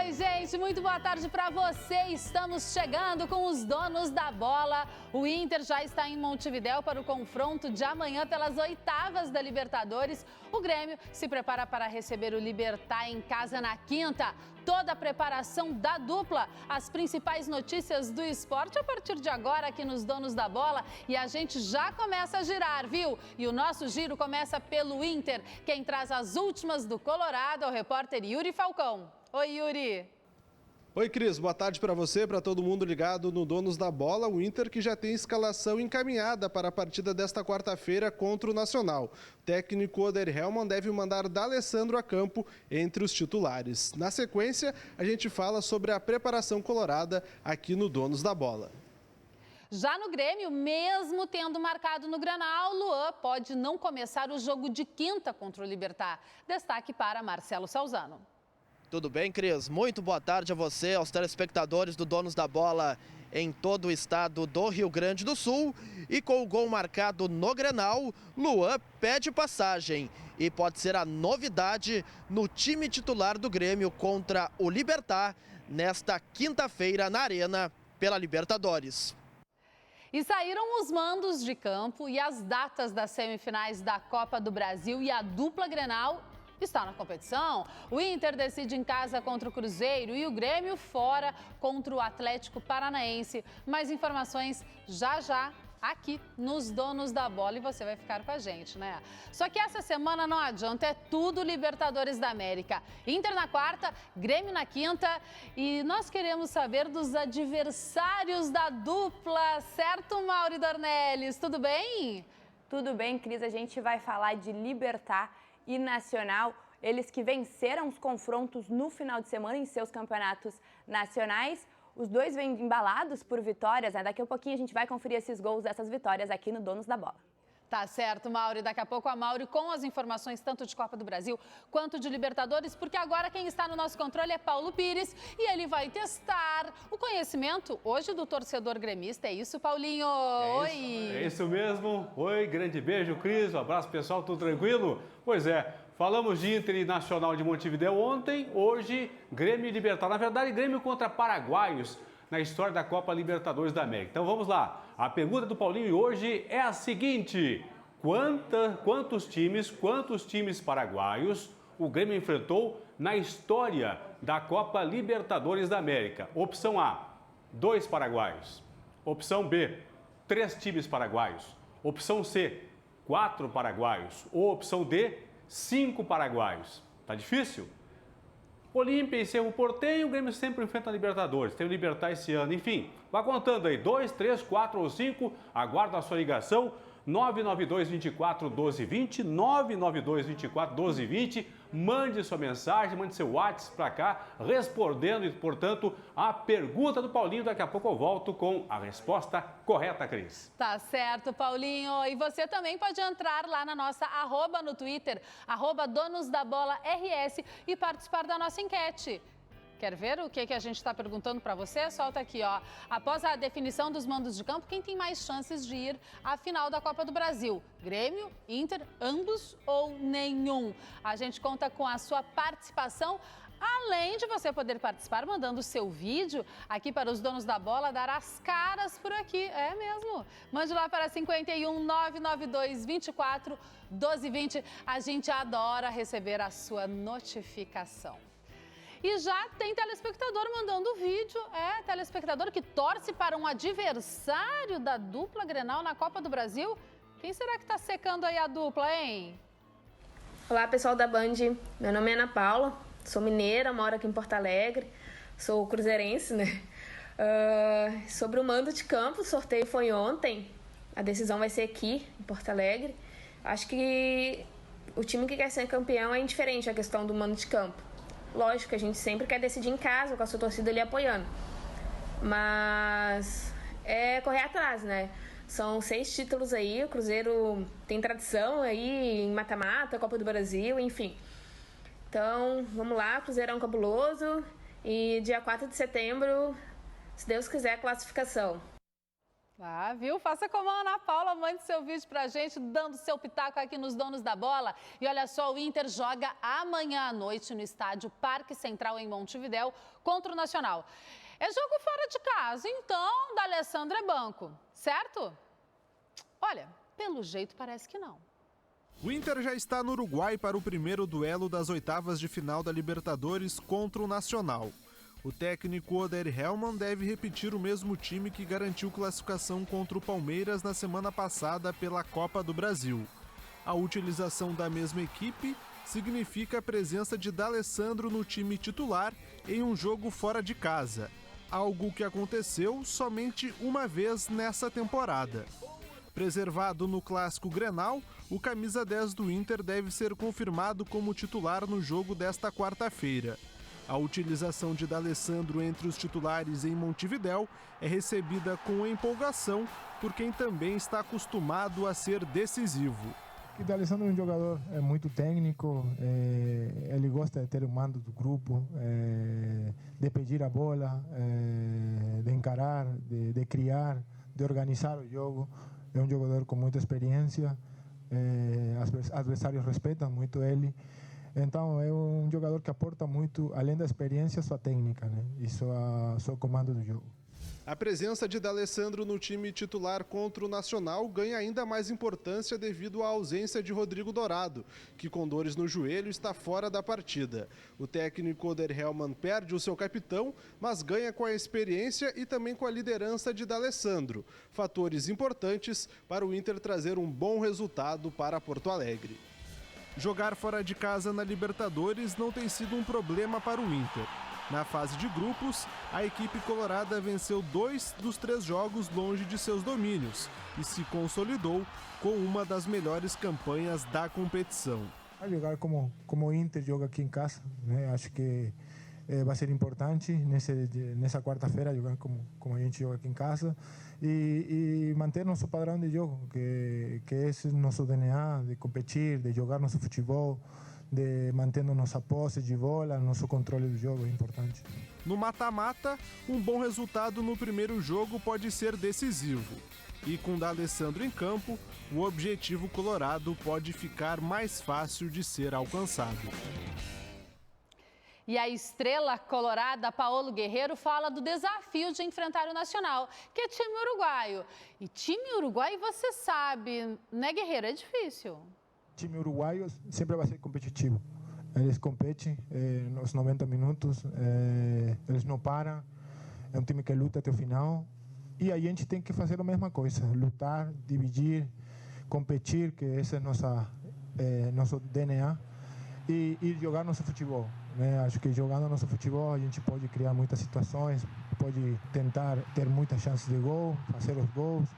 Oi, gente, muito boa tarde para você. Estamos chegando com os donos da bola. O Inter já está em Montevidéu para o confronto de amanhã pelas oitavas da Libertadores. O Grêmio se prepara para receber o Libertad em casa na quinta. Toda a preparação da dupla, as principais notícias do esporte a partir de agora aqui nos Donos da Bola. E a gente já começa a girar, viu? E o nosso giro começa pelo Inter. Quem traz as últimas do Colorado é o repórter Yuri Falcão. Oi, Yuri. Oi, Cris. Boa tarde para você, para todo mundo ligado no Donos da Bola. O Inter que já tem escalação encaminhada para a partida desta quarta-feira contra o Nacional. O técnico Oder Hellmann deve mandar D'Alessandro a campo entre os titulares. Na sequência, a gente fala sobre a preparação colorada aqui no Donos da Bola. Já no Grêmio, mesmo tendo marcado no Granal, Luan pode não começar o jogo de quinta contra o Libertad. Destaque para Marcelo Salzano. Tudo bem, Cris? Muito boa tarde a você, aos telespectadores do Donos da Bola em todo o estado do Rio Grande do Sul. E com o gol marcado no Grenal, Luan pede passagem e pode ser a novidade no time titular do Grêmio contra o Libertad nesta quinta-feira na Arena pela Libertadores. E saíram os mandos de campo e as datas das semifinais da Copa do Brasil e a dupla Grenal está na competição. O Inter decide em casa contra o Cruzeiro e o Grêmio fora contra o Atlético Paranaense. Mais informações já aqui nos Donos da Bola e você vai ficar com a gente, né? Só que essa semana não adianta, é tudo Libertadores da América. Inter na quarta, Grêmio na quinta e nós queremos saber dos adversários da dupla, certo, Mauri Dornelles? Tudo bem? Tudo bem, Cris. A gente vai falar de Libertad e Nacional, eles que venceram os confrontos no final de semana em seus campeonatos nacionais. Os dois vêm embalados por vitórias, né? Daqui a pouquinho a gente vai conferir esses gols dessas vitórias aqui no Donos da Bola. Tá certo, Mauri. Daqui a pouco a Mauri com as informações tanto de Copa do Brasil quanto de Libertadores, porque agora quem está no nosso controle é Paulo Pires e ele vai testar o conhecimento hoje do torcedor gremista. É isso, Paulinho? Oi! É isso mesmo. Oi, grande beijo, Cris. Um abraço, pessoal. Tudo tranquilo? Pois é, falamos de Inter e Nacional de Montevidéu ontem, hoje Grêmio e Libertad. Na verdade, Grêmio contra paraguaios na história da Copa Libertadores da América. Então vamos lá. A pergunta do Paulinho hoje é a seguinte: quantos times paraguaios o Grêmio enfrentou na história da Copa Libertadores da América? Opção A, 2 paraguaios. Opção B, 3 times paraguaios. Opção C, 4 paraguaios. Ou opção D, 5 paraguaios. Tá difícil? Olímpia e Cerro Porteño, o Grêmio sempre enfrenta a Libertadores. Tem o Libertad esse ano, enfim. Vá contando aí, 2, 3, 4 ou 5. Aguardo a sua ligação, 992-24-1220, 992-24-1220. Mande sua mensagem, mande seu WhatsApp para cá, respondendo, portanto, a pergunta do Paulinho. Daqui a pouco eu volto com a resposta correta, Cris. Tá certo, Paulinho. E você também pode entrar lá na nossa @ no Twitter, @DonosDaBolaRS e participar da nossa enquete. Quer ver o que a gente está perguntando para você? Solta aqui, ó. Após a definição dos mandos de campo, quem tem mais chances de ir à final da Copa do Brasil? Grêmio, Inter, ambos ou nenhum? A gente conta com a sua participação, além de você poder participar mandando o seu vídeo aqui para os Donos da Bola, dar as caras por aqui. É mesmo. Mande lá para 51 992 24 1220. A gente adora receber a sua notificação. E já tem telespectador mandando vídeo, telespectador que torce para um adversário da dupla Grenal na Copa do Brasil. Quem será que está secando aí a dupla, hein? Olá, pessoal da Band. Meu nome é Ana Paula, sou mineira, moro aqui em Porto Alegre, sou cruzeirense, né? Sobre o mando de campo, o sorteio foi ontem, a decisão vai ser aqui, em Porto Alegre. Acho que o time que quer ser campeão é indiferente à questão do mando de campo. Lógico que a gente sempre quer decidir em casa, com a sua torcida ali apoiando. Mas é correr atrás, né? São 6 títulos aí, o Cruzeiro tem tradição aí em mata-mata, Copa do Brasil, enfim. Então, vamos lá, Cruzeirão cabuloso e dia 4 de setembro, se Deus quiser, classificação. Ah, viu? Faça como a Ana Paula, mande seu vídeo pra gente, dando seu pitaco aqui nos Donos da Bola. E olha só, o Inter joga amanhã à noite no estádio Parque Central em Montevidéu contra o Nacional. É jogo fora de casa, então D'Alessandro é banco, certo? Olha, pelo jeito parece que não. O Inter já está no Uruguai para o primeiro duelo das oitavas de final da Libertadores contra o Nacional. O técnico Oder Hellmann deve repetir o mesmo time que garantiu classificação contra o Palmeiras na semana passada pela Copa do Brasil. A utilização da mesma equipe significa a presença de D'Alessandro no time titular em um jogo fora de casa, algo que aconteceu somente uma vez nessa temporada. Preservado no clássico Grenal, o camisa 10 do Inter deve ser confirmado como titular no jogo desta quarta-feira. A utilização de D'Alessandro entre os titulares em Montevidéu é recebida com empolgação por quem também está acostumado a ser decisivo. O D'Alessandro é um jogador muito técnico, ele gosta de ter o mando do grupo, de pedir a bola, de encarar, de criar, de organizar o jogo. É um jogador com muita experiência, adversários respeitam muito ele. Então, é um jogador que aporta muito, além da experiência, sua técnica, né? E seu comando do jogo. A presença de D'Alessandro no time titular contra o Nacional ganha ainda mais importância devido à ausência de Rodrigo Dourado, que com dores no joelho está fora da partida. O técnico Oder Hellmann perde o seu capitão, mas ganha com a experiência e também com a liderança de D'Alessandro. Fatores importantes para o Inter trazer um bom resultado para Porto Alegre. Jogar fora de casa na Libertadores não tem sido um problema para o Inter. Na fase de grupos, a equipe colorada venceu 2 dos 3 jogos longe de seus domínios e se consolidou com uma das melhores campanhas da competição. Jogar como o Inter joga aqui em casa, né? Acho que vai ser importante nessa quarta-feira jogar como a gente joga aqui em casa e manter nosso padrão de jogo, que esse é o nosso DNA, de competir, de jogar nosso futebol, de manter nossa posse de bola, nosso controle do jogo é importante. No mata-mata, um bom resultado no primeiro jogo pode ser decisivo. E com D'Alessandro em campo, o objetivo colorado pode ficar mais fácil de ser alcançado. E a estrela colorada, Paolo Guerreiro, fala do desafio de enfrentar o Nacional, que é time uruguaio. E time uruguaio, você sabe, né, Guerreiro? É difícil. O time uruguaio sempre vai ser competitivo. Eles competem nos 90 minutos, eles não param. É um time que luta até o final. E a gente tem que fazer a mesma coisa, lutar, dividir, competir, que esse é nosso DNA, e jogar nosso futebol. Acho que jogando nosso futebol a gente pode criar muitas situações, pode tentar ter muitas chances de gol, fazer os gols,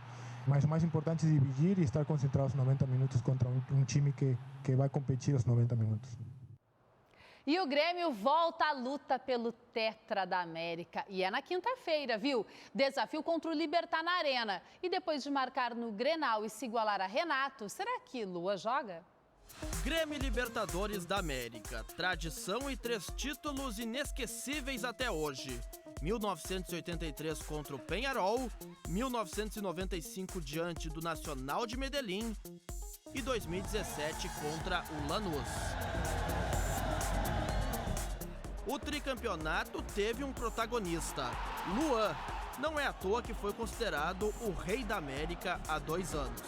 mas o mais importante é dividir e estar concentrados 90 minutos contra um time que vai competir os 90 minutos. E o Grêmio volta à luta pelo Tetra da América. E é na quinta-feira, viu? Desafio contra o Libertad na Arena. E depois de marcar no Grenal e se igualar a Renato, será que Lua joga? Grêmio Libertadores da América. Tradição e 3 títulos inesquecíveis até hoje. 1983 contra o Peñarol, 1995 diante do Nacional de Medellín e 2017 contra o Lanús. O tricampeonato teve um protagonista, Luan. Não é à toa que foi considerado o rei da América há 2 anos.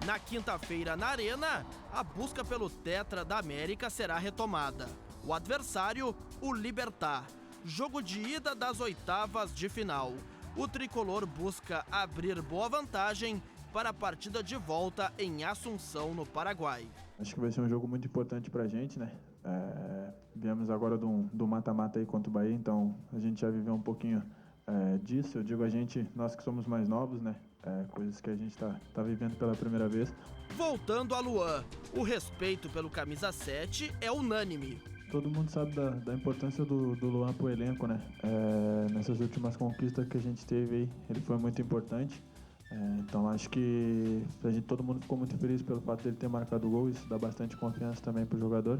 Na quinta-feira, na Arena, a busca pelo Tetra da América será retomada. O adversário, o Libertad. Jogo de ida das oitavas de final. O tricolor busca abrir boa vantagem para a partida de volta em Assunção, no Paraguai. Acho que vai ser um jogo muito importante para a gente, né? Viemos agora do mata-mata aí contra o Bahia, então a gente já viveu um pouquinho disso. Eu digo a gente, nós que somos mais novos, né? Coisas que a gente tá vivendo pela primeira vez. Voltando a Luan, o respeito pelo camisa 7 é unânime. Todo mundo sabe da importância do Luan pro elenco, né? Nessas últimas conquistas que a gente teve aí, ele foi muito importante. Então acho que todo mundo ficou muito feliz pelo fato dele ter marcado o gol. Isso dá bastante confiança também pro jogador.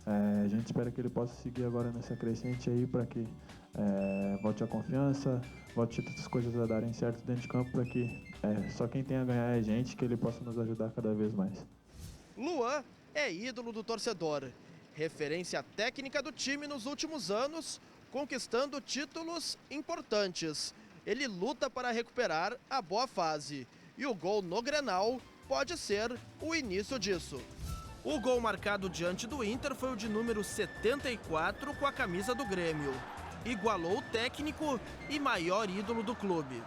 A gente espera que ele possa seguir agora nessa crescente aí para que volte a confiança, volte as coisas a darem certo dentro de campo para que só quem tem a ganhar é a gente, que ele possa nos ajudar cada vez mais. Luan é ídolo do torcedor, referência técnica do time nos últimos anos, conquistando títulos importantes. Ele luta para recuperar a boa fase e o gol no Grenal pode ser o início disso. O gol marcado diante do Inter foi o de número 74 com a camisa do Grêmio. Igualou o técnico e maior ídolo do clube.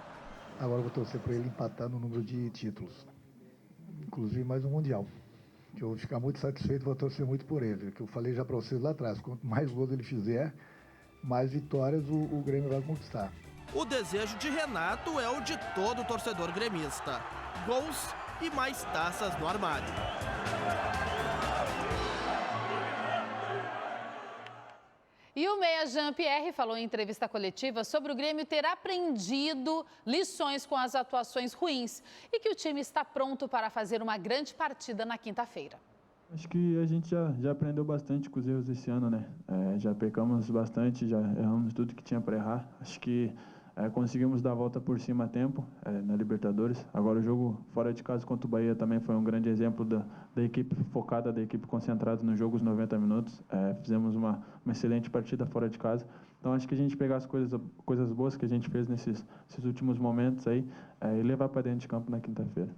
Agora eu vou torcer para ele empatar no número de títulos, inclusive mais um Mundial. Eu vou ficar muito satisfeito, vou torcer muito por ele. Que eu falei já para vocês lá atrás, quanto mais gols ele fizer, mais vitórias o Grêmio vai conquistar. O desejo de Renato é o de todo torcedor gremista. Gols e mais taças no armário. E o meia Jean-Pierre falou em entrevista coletiva sobre o Grêmio ter aprendido lições com as atuações ruins e que o time está pronto para fazer uma grande partida na quinta-feira. Acho que a gente já aprendeu bastante com os erros esse ano, né? Já pecamos bastante, já erramos tudo que tinha para errar. Acho que conseguimos dar a volta por cima a tempo na Libertadores. Agora o jogo fora de casa contra o Bahia também foi um grande exemplo da equipe focada, da equipe concentrada no jogo os 90 minutos. Fizemos uma excelente partida fora de casa. Então acho que a gente pegar as coisas boas que a gente fez nesses últimos momentos aí e levar para dentro de campo na quinta-feira.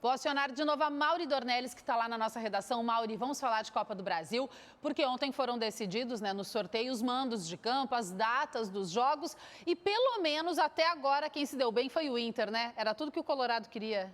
Vou acionar de novo a Mauri Dornelles, que está lá na nossa redação. Mauri, vamos falar de Copa do Brasil, porque ontem foram decididos, no sorteio, os mandos de campo, as datas dos jogos e, pelo menos, até agora, quem se deu bem foi o Inter, né? Era tudo que o Colorado queria.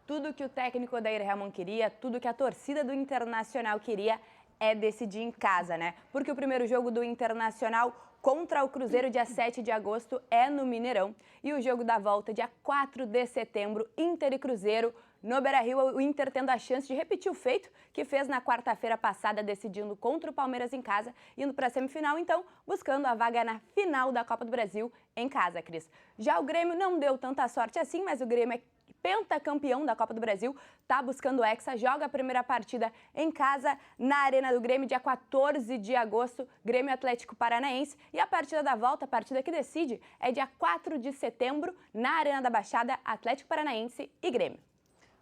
Tudo que o técnico Odair Hellmann queria, tudo que a torcida do Internacional queria é decidir em casa, né? Porque o primeiro jogo do Internacional contra o Cruzeiro, dia 7 de agosto, é no Mineirão. E o jogo da volta, dia 4 de setembro, Inter e Cruzeiro, no Beira-Rio, o Inter tendo a chance de repetir o feito que fez na quarta-feira passada, decidindo contra o Palmeiras em casa, indo para a semifinal, então, buscando a vaga na final da Copa do Brasil em casa, Cris. Já o Grêmio não deu tanta sorte assim, mas o Grêmio é pentacampeão da Copa do Brasil, tá buscando o Hexa, joga a primeira partida em casa na Arena do Grêmio, dia 14 de agosto, Grêmio Atlético Paranaense, e a partida da volta, a partida que decide, é dia 4 de setembro, na Arena da Baixada, Atlético Paranaense e Grêmio.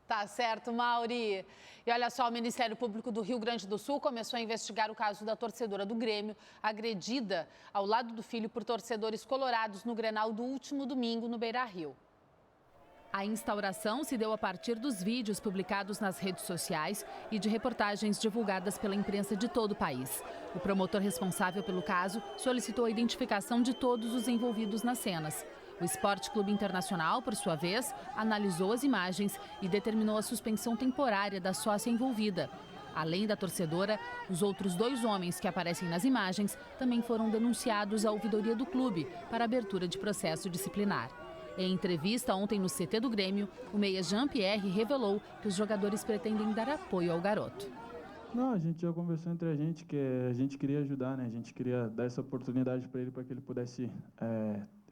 Tá certo, Mauri. E olha só, o Ministério Público do Rio Grande do Sul começou a investigar o caso da torcedora do Grêmio, agredida ao lado do filho por torcedores colorados no Grenal do último domingo no Beira-Rio. A instauração se deu a partir dos vídeos publicados nas redes sociais e de reportagens divulgadas pela imprensa de todo o país. O promotor responsável pelo caso solicitou a identificação de todos os envolvidos nas cenas. O Esporte Clube Internacional, por sua vez, analisou as imagens e determinou a suspensão temporária da sócia envolvida. Além da torcedora, os outros 2 homens que aparecem nas imagens também foram denunciados à ouvidoria do clube para abertura de processo disciplinar. Em entrevista ontem no CT do Grêmio, o meia Jean-Pierre revelou que os jogadores pretendem dar apoio ao garoto. Não, a gente já conversou entre a gente que a gente queria ajudar, né? A gente queria dar essa oportunidade para ele, para que ele pudesse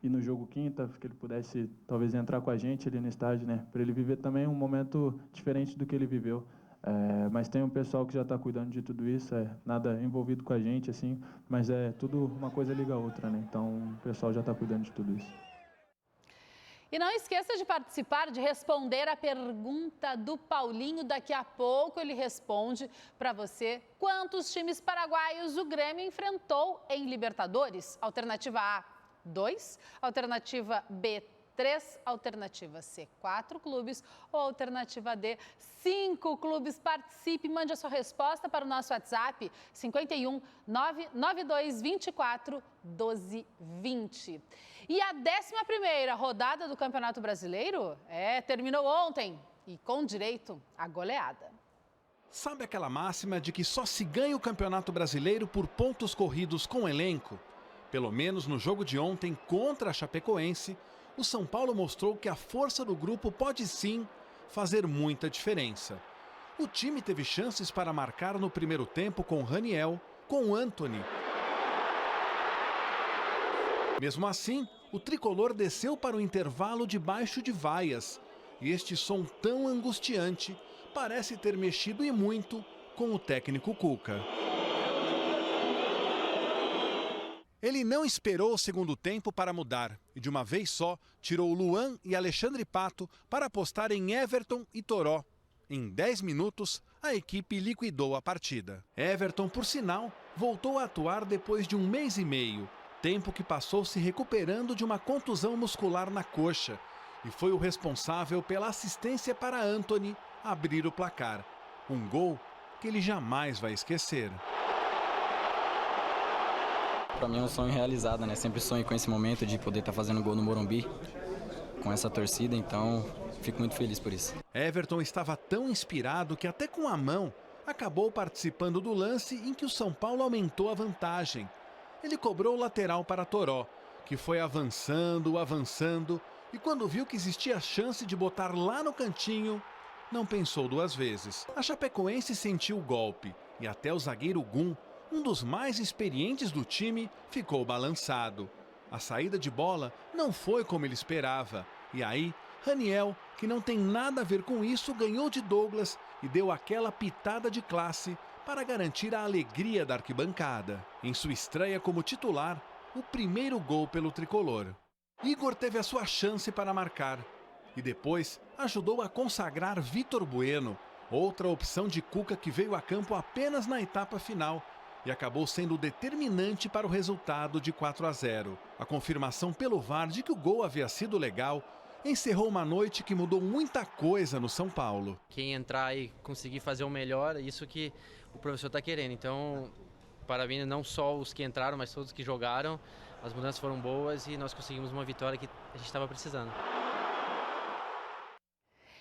ir no jogo quinta, que ele pudesse talvez entrar com a gente ali no estádio, né? Para ele viver também um momento diferente do que ele viveu. Mas tem um pessoal que já está cuidando de tudo isso, nada envolvido com a gente, assim, mas tudo uma coisa liga a outra, né? Então o pessoal já está cuidando de tudo isso. E não esqueça de participar, de responder a pergunta do Paulinho. Daqui a pouco ele responde para você quantos times paraguaios o Grêmio enfrentou em Libertadores. Alternativa A, 2. Alternativa B, 3. Alternativa C, 4 clubes. Ou alternativa D, 5 clubes. Participe, mande a sua resposta para o nosso WhatsApp 51 992 24 12 20. E a 11ª rodada do Campeonato Brasileiro terminou ontem e com direito à goleada. Sabe aquela máxima de que só se ganha o Campeonato Brasileiro por pontos corridos com elenco? Pelo menos no jogo de ontem contra a Chapecoense, o São Paulo mostrou que a força do grupo pode sim fazer muita diferença. O time teve chances para marcar no primeiro tempo com Raniel, com Antony. Mesmo assim, o tricolor desceu para o intervalo debaixo de vaias. E este som tão angustiante parece ter mexido e muito com o técnico Cuca. Ele não esperou o segundo tempo para mudar e, de uma vez só, tirou Luan e Alexandre Pato para apostar em Everton e Toró. Em 10 minutos, a equipe liquidou a partida. Everton, por sinal, voltou a atuar depois de 1 mês e meio, tempo que passou se recuperando de uma contusão muscular na coxa, e foi o responsável pela assistência para Antony abrir o placar. Um gol que ele jamais vai esquecer. Para mim é um sonho realizado, né? Sempre sonho com esse momento de poder estar fazendo gol no Morumbi, com essa torcida, então fico muito feliz por isso. Everton estava tão inspirado que até com a mão acabou participando do lance em que o São Paulo aumentou a vantagem. Ele cobrou o lateral para Toró, que foi avançando, e quando viu que existia a chance de botar lá no cantinho, não pensou 2 vezes. A Chapecoense sentiu o golpe e até o zagueiro Gum, um dos mais experientes do time, ficou balançado. A saída de bola não foi como ele esperava. E aí, Raniel, que não tem nada a ver com isso, ganhou de Douglas e deu aquela pitada de classe para garantir a alegria da arquibancada. Em sua estreia como titular, o primeiro gol pelo tricolor. Igor teve a sua chance para marcar e depois ajudou a consagrar Vitor Bueno, outra opção de Cuca que veio a campo apenas na etapa final e acabou sendo determinante para o resultado de 4-0. A confirmação pelo VAR de que o gol havia sido legal encerrou uma noite que mudou muita coisa no São Paulo. Quem entrar e conseguir fazer o melhor, é isso que o professor está querendo. Então, parabéns não só os que entraram, mas todos que jogaram. As mudanças foram boas e nós conseguimos uma vitória que a gente estava precisando.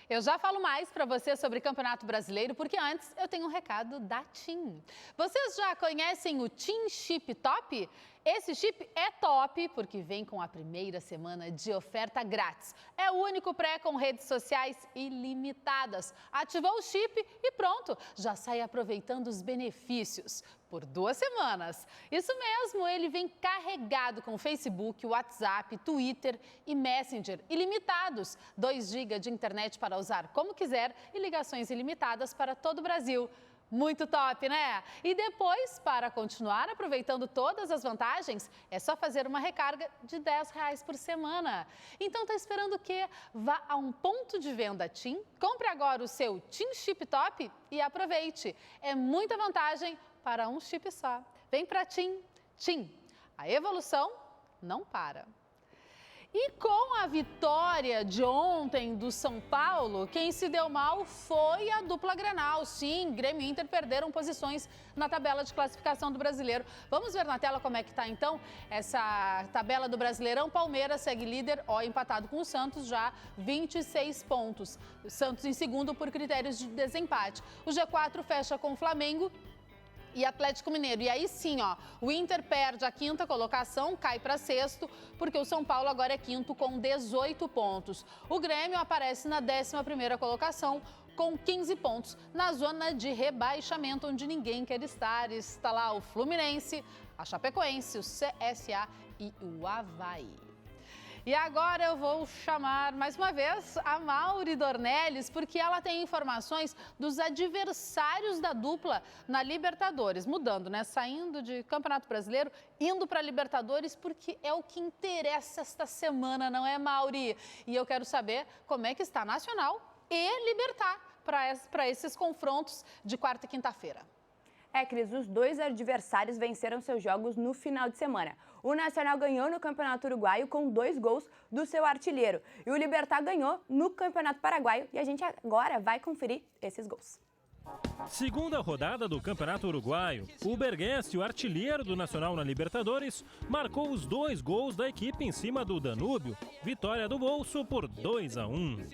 Eu já falo mais para você sobre Campeonato Brasileiro, porque antes eu tenho um recado da TIM. Vocês já conhecem o TIM Chip Top? Esse chip é top porque vem com a primeira semana de oferta grátis. É o único pré com redes sociais ilimitadas. Ativou o chip e pronto, já sai aproveitando os benefícios por 2 semanas. Isso mesmo, ele vem carregado com Facebook, WhatsApp, Twitter e Messenger ilimitados. 2 GB de internet para usar como quiser e ligações ilimitadas para todo o Brasil. Muito top, né? E depois, para continuar aproveitando todas as vantagens, é só fazer uma recarga de R$10 por semana. Então, tá esperando o quê? Vá a um ponto de venda TIM, compre agora o seu TIM Chip Top e aproveite. É muita vantagem para um chip só. Vem pra TIM. TIM, a evolução não para. E com a vitória de ontem do São Paulo, quem se deu mal foi a dupla Grenal. Sim, Grêmio e Inter perderam posições na tabela de classificação do Brasileiro. Vamos ver na tela como é que está então essa tabela do Brasileirão. Palmeiras segue líder, empatado com o Santos, já 26 pontos. O Santos em segundo por critérios de desempate. O G4 fecha com o Flamengo e Atlético Mineiro. E aí sim, o Inter perde a 5ª colocação, cai para 6º, porque o São Paulo agora é 5º com 18 pontos. O Grêmio aparece na 11ª colocação com 15 pontos, na zona de rebaixamento, onde ninguém quer estar. Está lá o Fluminense, a Chapecoense, o CSA e o Avaí. E agora eu vou chamar mais uma vez a Mauri Dornelles, porque ela tem informações dos adversários da dupla na Libertadores. Mudando, né? Saindo de Campeonato Brasileiro, indo para Libertadores, porque é o que interessa esta semana, não é, Mauri? E eu quero saber como é que está Nacional e Libertad para esses confrontos de quarta e quinta-feira. Cris, os 2 adversários venceram seus jogos no final de semana. O Nacional ganhou no Campeonato Uruguaio com 2 gols do seu artilheiro. E o Libertad ganhou no Campeonato Paraguaio. E a gente agora vai conferir esses gols. Segunda rodada do Campeonato Uruguaio. O Berguense, o artilheiro do Nacional na Libertadores, marcou os 2 gols da equipe em cima do Danúbio. Vitória do Bolso por 2-1.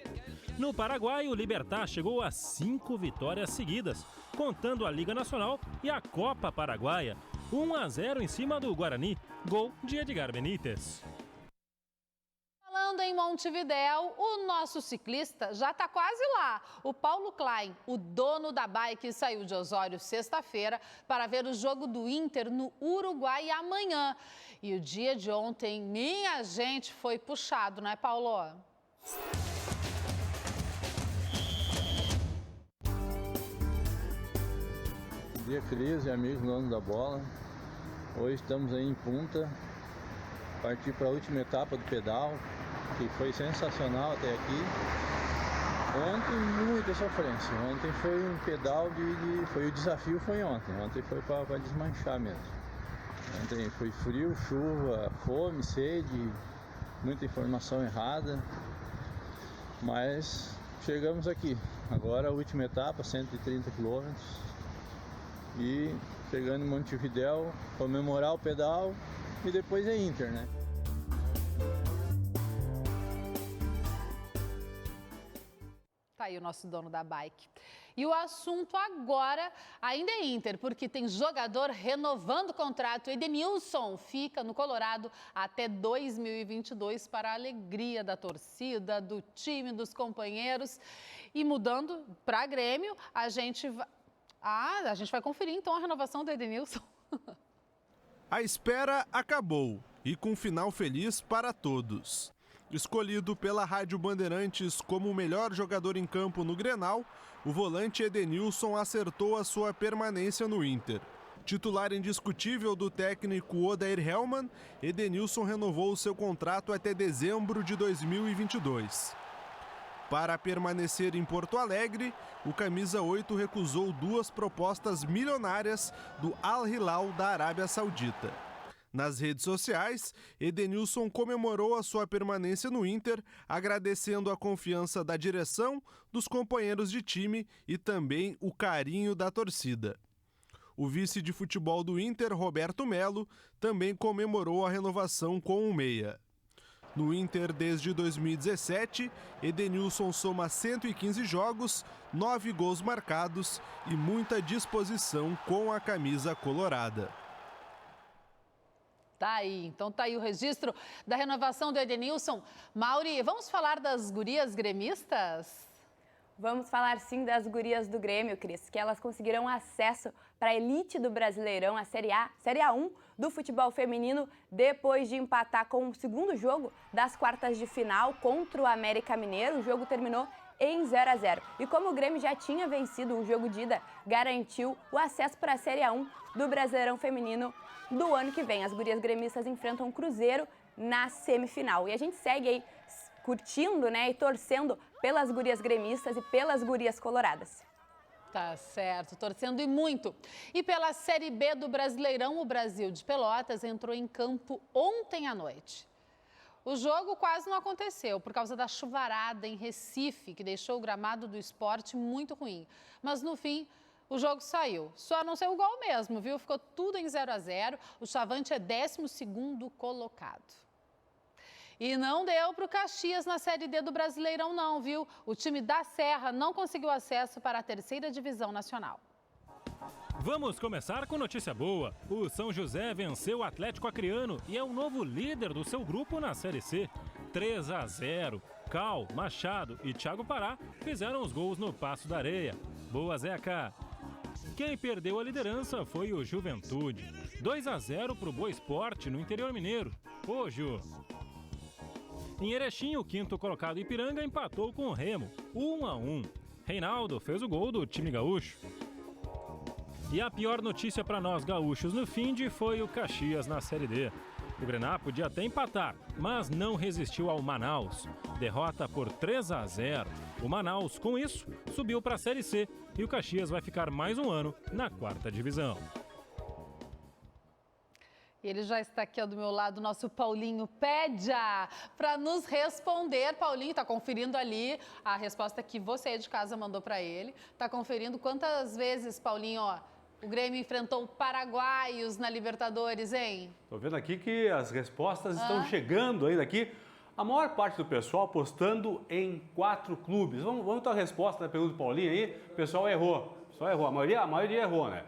No Paraguai, o Libertad chegou a 5 vitórias seguidas, contando a Liga Nacional e a Copa Paraguaia. 1-0 em cima do Guarani, gol de Edgar Benítez. Falando em Montevidéu, o nosso ciclista já está quase lá. O Paulo Klein, o dono da bike, saiu de Osório sexta-feira para ver o jogo do Inter no Uruguai amanhã. E o dia de ontem, minha gente, foi puxado, não é, Paulo? Bom dia, Cris e amigos donos da bola. Hoje estamos aí em Punta, partir para a última etapa do pedal, que foi sensacional até aqui. Ontem muita sofrência, ontem foi um pedal foi o desafio foi ontem foi para desmanchar mesmo. Ontem foi frio, chuva, fome, sede, muita informação errada, mas chegamos aqui. Agora a última etapa, 130 quilômetros, e chegando em Montevidéu, comemorar o pedal e depois é Inter, né? Tá aí o nosso dono da bike. E o assunto agora ainda é Inter, porque tem jogador renovando o contrato. Edenilson fica no Colorado até 2022 para a alegria da torcida, do time, dos companheiros. E mudando para Grêmio, a gente vai conferir então a renovação do Edenilson. A espera acabou e com final feliz para todos. Escolhido pela Rádio Bandeirantes como o melhor jogador em campo no Grenal, o volante Edenilson acertou a sua permanência no Inter. Titular indiscutível do técnico Odair Hellmann, Edenilson renovou seu contrato até dezembro de 2022. Para permanecer em Porto Alegre, o camisa 8 recusou 2 propostas milionárias do Al Hilal da Arábia Saudita. Nas redes sociais, Edenilson comemorou a sua permanência no Inter, agradecendo a confiança da direção, dos companheiros de time e também o carinho da torcida. O vice de futebol do Inter, Roberto Melo, também comemorou a renovação com o meia. No Inter desde 2017, Edenilson soma 115 jogos, 9 gols marcados e muita disposição com a camisa colorada. Tá aí, então tá aí o registro da renovação do Edenilson. Mauri, vamos falar das gurias gremistas? Vamos falar sim das gurias do Grêmio, Cris, que elas conseguiram acesso para a elite do Brasileirão, a Série A1 do futebol feminino, depois de empatar com o segundo jogo das quartas de final contra o América Mineiro. O jogo terminou em 0-0. E como o Grêmio já tinha vencido o jogo de ida, garantiu o acesso para a Série A1 do Brasileirão Feminino do ano que vem. As gurias gremistas enfrentam o Cruzeiro na semifinal. E a gente segue aí curtindo, né, e torcendo pelas gurias gremistas e pelas gurias coloradas. Tá certo, torcendo e muito. E pela Série B do Brasileirão, o Brasil de Pelotas entrou em campo ontem à noite. O jogo quase não aconteceu por causa da chuvarada em Recife, que deixou o gramado do esporte muito ruim. Mas no fim, o jogo saiu. Só não saiu o gol mesmo, viu? Ficou tudo em 0-0. O Chavante é 12º colocado. E não deu para o Caxias na Série D do Brasileirão não, viu? O time da Serra não conseguiu acesso para a 3ª divisão nacional. Vamos começar com notícia boa. O São José venceu o Atlético Acreano e é o novo líder do seu grupo na Série C. 3-0. Cal, Machado e Thiago Pará fizeram os gols no Passo da Areia. Boa, Zeca! Quem perdeu a liderança foi o Juventude. 2-0 para o Boa Esporte no interior mineiro. Ô, Ju! Em Erechim, o 5º colocado Ipiranga empatou com o Remo, 1-1. Reinaldo fez o gol do time gaúcho. E a pior notícia para nós gaúchos no finde foi o Caxias na Série D. O Grená podia até empatar, mas não resistiu ao Manaus. Derrota por 3-0. O Manaus, com isso, subiu para a Série C e o Caxias vai ficar mais um ano na 4ª divisão. Ele já está aqui do meu lado, nosso Paulinho Pédia, para nos responder. Paulinho está conferindo ali a resposta que você de casa mandou para ele. Está conferindo quantas vezes, Paulinho, o Grêmio enfrentou paraguaios na Libertadores, hein? Estou vendo aqui que as respostas estão chegando ainda aqui. A maior parte do pessoal apostando em 4 clubes. Vamos ter a resposta da pergunta do Paulinho aí. O pessoal errou. A maioria errou, né?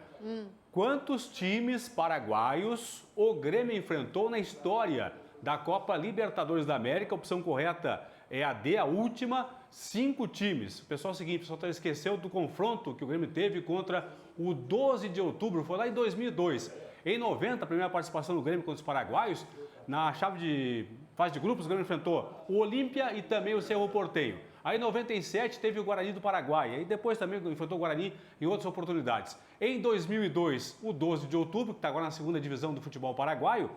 Quantos times paraguaios o Grêmio enfrentou na história da Copa Libertadores da América? A opção correta é a D, a última, 5 times. O pessoal esqueceu do confronto que o Grêmio teve contra o 12 de outubro, foi lá em 2002. Em 90, a primeira participação do Grêmio contra os paraguaios, na chave de fase de grupos, o Grêmio enfrentou o Olímpia e também o Cerro Porteño. Aí em 97 teve o Guarani do Paraguai, aí depois também enfrentou o Guarani em outras oportunidades. Em 2002, o 12 de outubro, que está agora na segunda divisão do futebol paraguaio,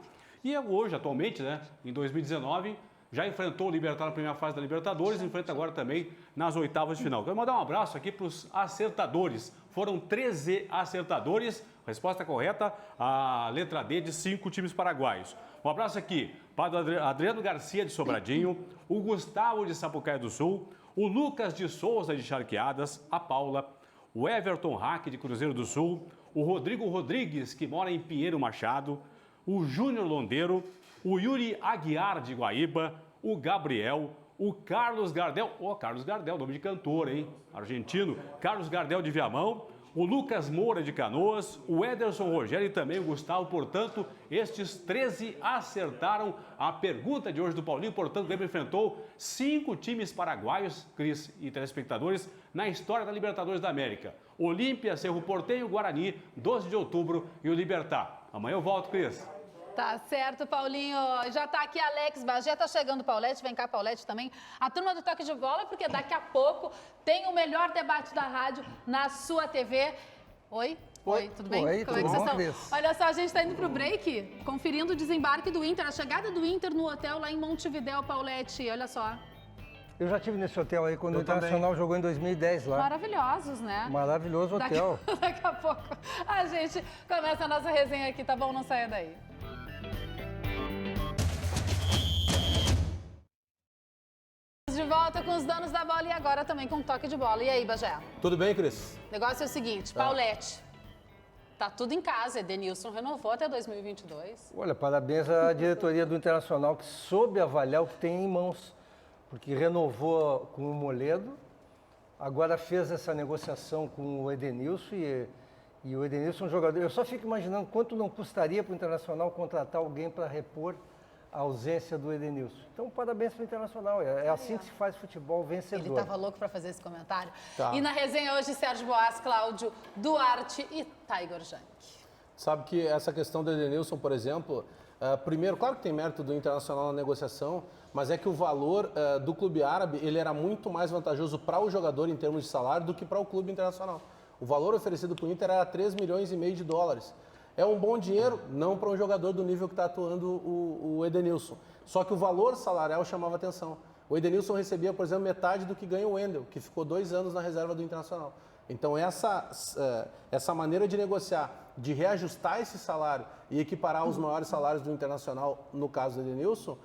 e hoje, atualmente, né, em 2019, já enfrentou o Libertad na primeira fase da Libertadores, enfrenta agora também nas oitavas de final. Quero mandar um abraço aqui para os acertadores. Foram 13 acertadores. Resposta correta, a letra D de 5 times paraguaios. Um abraço aqui para o Adriano Garcia de Sobradinho, o Gustavo de Sapucaia do Sul, o Lucas de Souza de Charqueadas, a Paula, o Everton Hack de Cruzeiro do Sul, o Rodrigo Rodrigues, que mora em Pinheiro Machado, o Júnior Londeiro, o Yuri Aguiar de Guaíba, o Gabriel, o Carlos Gardel, Carlos Gardel, nome de cantor, hein? Argentino, Carlos Gardel de Viamão, o Lucas Moura de Canoas, o Ederson Rogério e também o Gustavo. Portanto, estes 13 acertaram a pergunta de hoje do Paulinho. Portanto, o Grêmio enfrentou 5 times paraguaios, Cris e telespectadores, na história da Libertadores da América. Olímpia, Cerro Porteño, Guarani, 12 de outubro e o Libertad. Amanhã eu volto, Cris. Tá certo, Paulinho. Já tá aqui Alex Bagé, tá chegando Paulete, vem cá Paulete também. A turma do Toque de Bola, porque daqui a pouco tem o melhor debate da rádio na sua TV. Oi? Oi, tudo bem? Oi, como é que tudo vocês estão? Olha só, a gente está indo pro break, conferindo o desembarque do Inter, a chegada do Inter no hotel lá em Montevidéu, Paulete. Olha só. Eu já estive nesse hotel aí quando o Internacional jogou em 2010 lá. Maravilhosos, né? Maravilhoso hotel. Daqui a pouco a gente começa a nossa resenha aqui, tá bom? Não saia daí. De volta com os donos da bola e agora também com toque de bola. E aí, Bagé? Tudo bem, Cris? O negócio é o seguinte, Paulete, tá tudo em casa, Edenilson renovou até 2022. Olha, parabéns à diretoria do Internacional que soube avaliar o que tem em mãos, porque renovou com o Moledo, agora fez essa negociação com o Edenilson e o Edenilson é um jogador. Eu só fico imaginando quanto não custaria para o Internacional contratar alguém para repor a ausência do Edenilson. Então, parabéns para o Internacional. É assim que se faz futebol vencedor. Ele estava louco para fazer esse comentário. Tá. E na resenha hoje, Sérgio Boas, Cláudio Duarte e Tiger Junk. Sabe que essa questão do Edenilson, por exemplo, primeiro, claro que tem mérito do Internacional na negociação, mas é que o valor do clube árabe ele era muito mais vantajoso para o jogador em termos de salário do que para o clube internacional. O valor oferecido para o Inter era 3,5 milhões de dólares. É um bom dinheiro, não para um jogador do nível que está atuando o Edenilson. Só que o valor salarial chamava atenção. O Edenilson recebia, por exemplo, metade do que ganha o Wendel, que ficou 2 anos na reserva do Internacional. Então, essa maneira de negociar, de reajustar esse salário e equiparar os maiores salários do Internacional, no caso do Edenilson,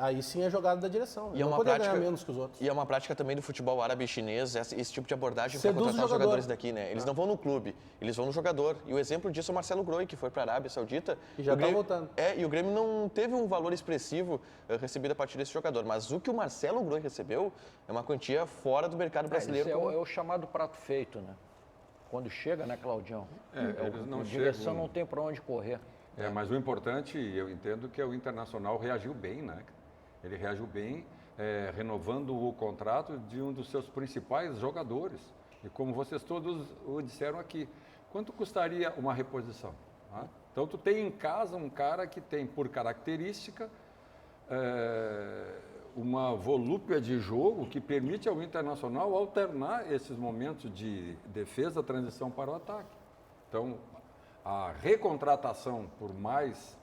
aí sim é jogada da direção. E não poder ganhar menos que os outros. E é uma prática também do futebol árabe e chinês, esse tipo de abordagem para Seduz contratar os jogador. jogadores daqui, né? Eles não vão no clube, eles vão no jogador. E o exemplo disso é o Marcelo Groi, que foi para a Arábia Saudita. E já está voltando. E o Grêmio não teve um valor expressivo recebido a partir desse jogador. Mas o que o Marcelo Groi recebeu é uma quantia fora do mercado brasileiro. Isso é o chamado prato feito, né? Quando chega, né, Claudião? Eles não direção chegam... não tem para onde correr. Mas o importante, eu entendo que o Internacional reagiu bem, né? Ele reagiu bem, renovando o contrato de um dos seus principais jogadores. E como vocês todos o disseram aqui, quanto custaria uma reposição? Tá? Então, tu tem em casa um cara que tem, por característica, uma volúpia de jogo que permite ao Internacional alternar esses momentos de defesa, transição para o ataque. Então, a recontratação por mais